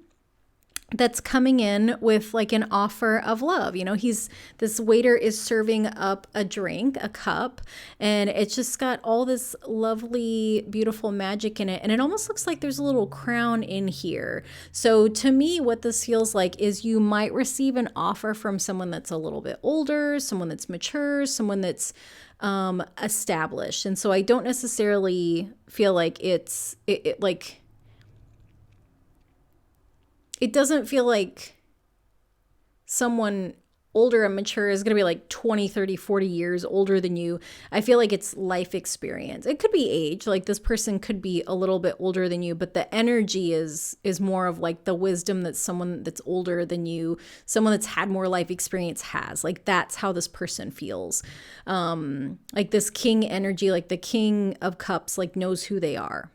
that's coming in with like an offer of love. You know, this waiter is serving up a drink, a cup, and it's just got all this lovely, beautiful magic in it. And it almost looks like there's a little crown in here. So to me, what this feels like is you might receive an offer from someone that's a little bit older, someone that's mature, someone that's established. And so I don't necessarily feel like it doesn't feel like someone older and mature is going to be like 20, 30, 40 years older than you. I feel like it's life experience. It could be age, like this person could be a little bit older than you, but the energy is more of like the wisdom that someone that's older than you, someone that's had more life experience has. Like that's how this person feels. Like this king energy, like the King of Cups, like knows who they are.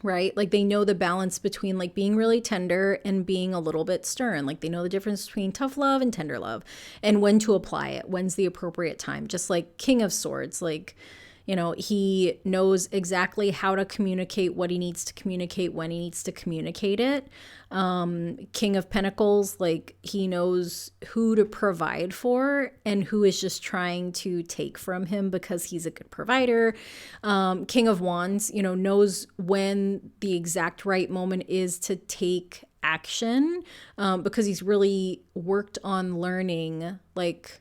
Right? Like they know the balance between like being really tender and being a little bit stern. Like they know the difference between tough love and tender love, and when to apply it, when's the appropriate time. Just like King of Swords, like, you know, he knows exactly how to communicate what he needs to communicate, when he needs to communicate it. King of Pentacles, like he knows who to provide for and who is just trying to take from him because he's a good provider. King of Wands, you know, knows when the exact right moment is to take action, because he's really worked on learning, like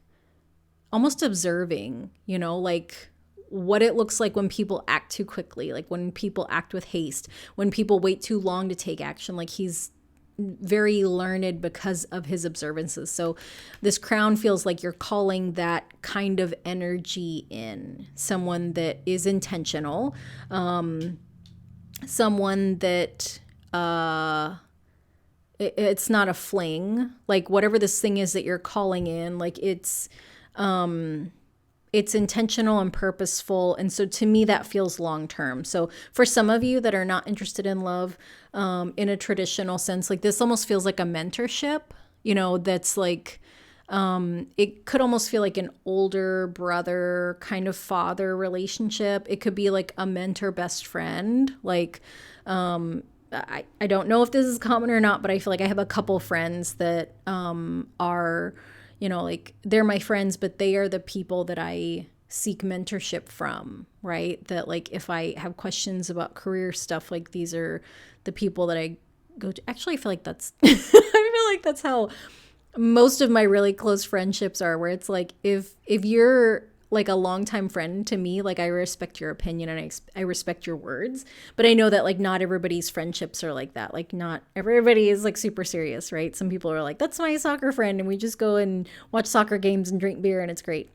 almost observing, you know, like what it looks like when people act too quickly, like when people act with haste, when people wait too long to take action. Like he's very learned because of his observances. So this crown feels like you're calling that kind of energy in, someone that is intentional, someone that it's not a fling, like whatever this thing is that you're calling in, like it's it's intentional and purposeful. And so to me, that feels long term. So for some of you that are not interested in love in a traditional sense, like this almost feels like a mentorship, that's like, it could almost feel like an older brother kind of father relationship. It could be like a mentor best friend. Like, I don't know if this is common or not, but I feel like I have a couple friends that are, like they're my friends, but they are the people that I seek mentorship from, right? That like if I have questions about career stuff, like these are the people that I go to. Actually, I feel like that's I feel like that's how most of my really close friendships are, where it's like if you're like a longtime friend to me, like I respect your opinion and I respect your words, but I know that like not everybody's friendships are like that. Like not everybody is like super serious, right? Some people are like, that's my soccer friend and we just go and watch soccer games and drink beer and it's great.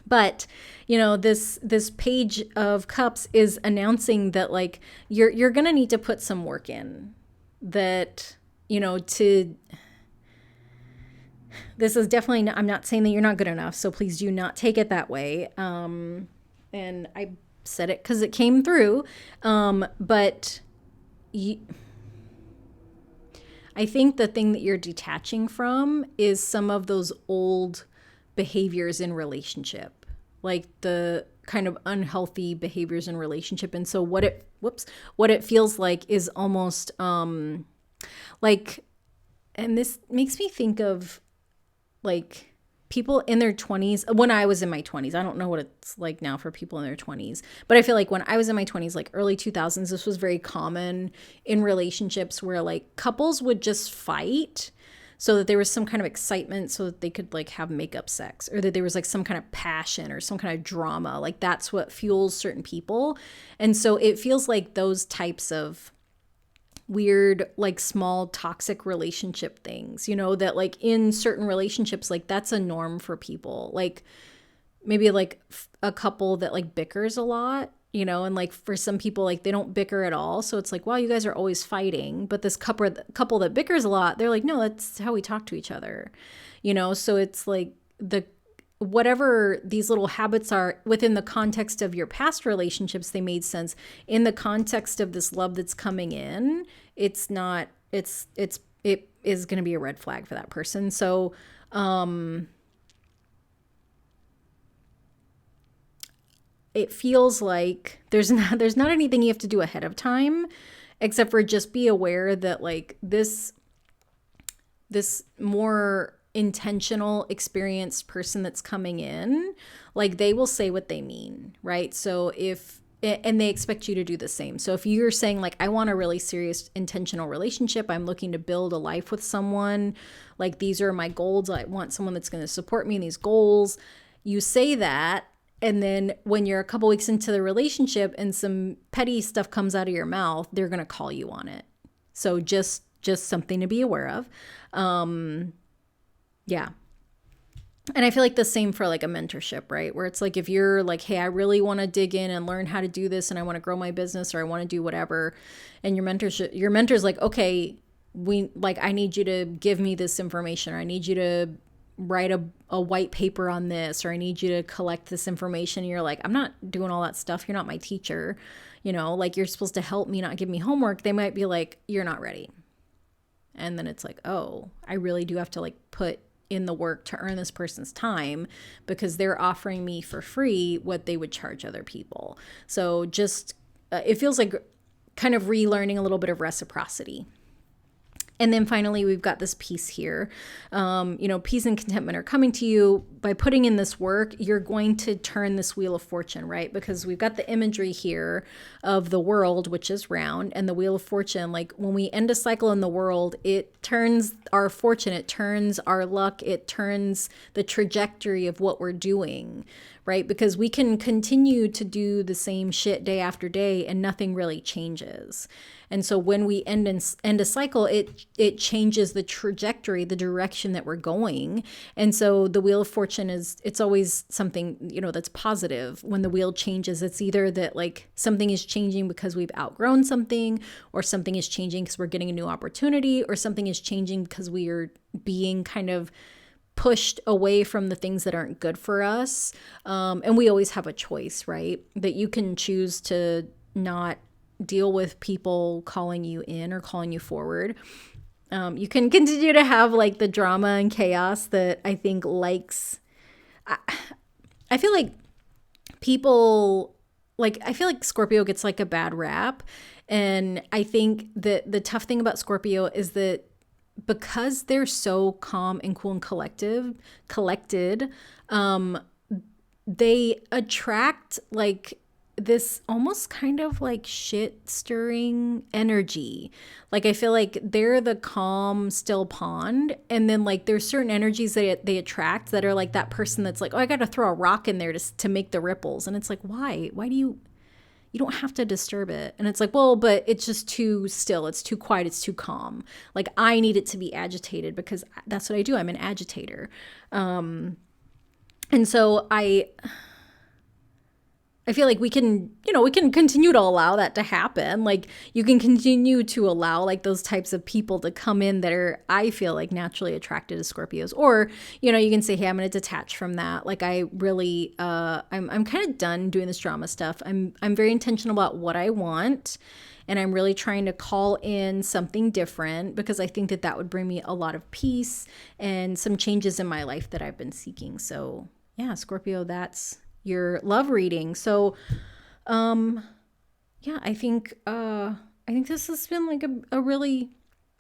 But this page of cups is announcing that like you're gonna need to put some work in. That this is definitely not, I'm not saying that you're not good enough, so please do not take it that way. And I said it because it came through. But I think the thing that you're detaching from is some of those old behaviors in relationship, like the kind of unhealthy behaviors in relationship. And so what it feels like is almost like, and this makes me think of like people in their 20s. When I was in my 20s, I don't know what it's like now for people in their 20s, but I feel like when I was in my 20s, like early 2000s, this was very common in relationships where like couples would just fight so that there was some kind of excitement so that they could like have makeup sex, or that there was like some kind of passion or some kind of drama. Like that's what fuels certain people. And so it feels like those types of weird, like small toxic relationship things, that like in certain relationships, like that's a norm for people. Like maybe like a couple that like bickers a lot, and like for some people, like they don't bicker at all. So it's like, wow, you guys are always fighting. But this couple that bickers a lot, they're like, no, that's how we talk to each other, so it's like whatever these little habits are within the context of your past relationships, they made sense. In the context of this love that's coming in, it's not, it is going to be a red flag for that person. So, it feels like there's not anything you have to do ahead of time, except for just be aware that like this more intentional, experienced person that's coming in, like they will say what they mean, right? So and they expect you to do the same. So if you're saying like, I want a really serious, intentional relationship, I'm looking to build a life with someone, like these are my goals, I want someone that's going to support me in these goals, you say that. And then when you're a couple weeks into the relationship and some petty stuff comes out of your mouth, they're going to call you on it. So just something to be aware of. Yeah. And I feel like the same for like a mentorship, right? Where it's like, if you're like, hey, I really want to dig in and learn how to do this and I want to grow my business or I want to do whatever. And your mentor's like, okay, I need you to give me this information, or I need you to write a white paper on this, or I need you to collect this information. And you're like, I'm not doing all that stuff. You're not my teacher. Like you're supposed to help me, not give me homework. They might be like, you're not ready. And then it's like, oh, I really do have to like put in the work to earn this person's time because they're offering me for free what they would charge other people. So just, it feels like kind of relearning a little bit of reciprocity. And then finally, we've got this peace here. Peace and contentment are coming to you. By putting in this work, you're going to turn this wheel of fortune, right? Because we've got the imagery here of the world, which is round, and the wheel of fortune. Like when we end a cycle in the world, it turns our fortune, it turns our luck, it turns the trajectory of what we're doing, right? Because we can continue to do the same shit day after day and nothing really changes. And so when we end a cycle, it changes the trajectory, the direction that we're going. And so the wheel of fortune it's always something, that's positive. When the wheel changes, it's either that like something is changing because we've outgrown something, or something is changing because we're getting a new opportunity, or something is changing because we are being kind of pushed away from the things that aren't good for us. And we always have a choice, right? That you can choose to not deal with people calling you in or calling you forward. You can continue to have like the drama and chaos that I think likes. I feel like people, like, I feel like Scorpio gets like a bad rap. And I think that the tough thing about Scorpio is that because they're so calm and cool and collected, they attract like this almost kind of like shit stirring energy. Like I feel like they're the calm, still pond. And then like there's certain energies that they attract that are like that person that's like, oh, I got to throw a rock in there to make the ripples. And it's like, why? Why do you don't have to disturb it? And it's like, well, but it's just too still. It's too quiet. It's too calm. Like I need it to be agitated because that's what I do. I'm an agitator. And so I feel like we can continue to allow that to happen. Like you can continue to allow like those types of people to come in that are, I feel like, naturally attracted to Scorpios. Or, you can say, hey, I'm going to detach from that. Like I really, I'm kind of done doing this drama stuff. I'm very intentional about what I want. And I'm really trying to call in something different because I think that would bring me a lot of peace and some changes in my life that I've been seeking. So yeah, Scorpio, that's your love reading. So yeah, I think this has been like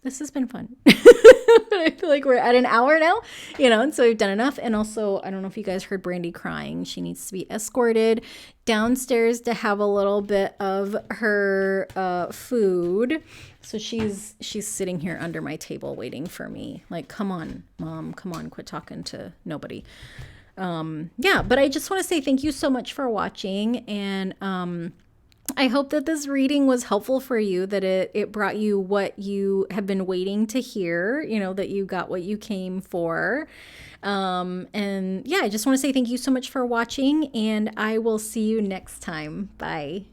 this has been fun. I feel like we're at an hour now, and so we've done enough. And also, I don't know if you guys heard Brandy crying. She needs to be escorted downstairs to have a little bit of her food. So she's sitting here under my table waiting for me. Like, come on, Mom, come on, quit talking to nobody. Yeah, but I just want to say thank you so much for watching. And I hope that this reading was helpful for you, that it brought you what you have been waiting to hear, that you got what you came for. And yeah, I just want to say thank you so much for watching, and I will see you next time. Bye.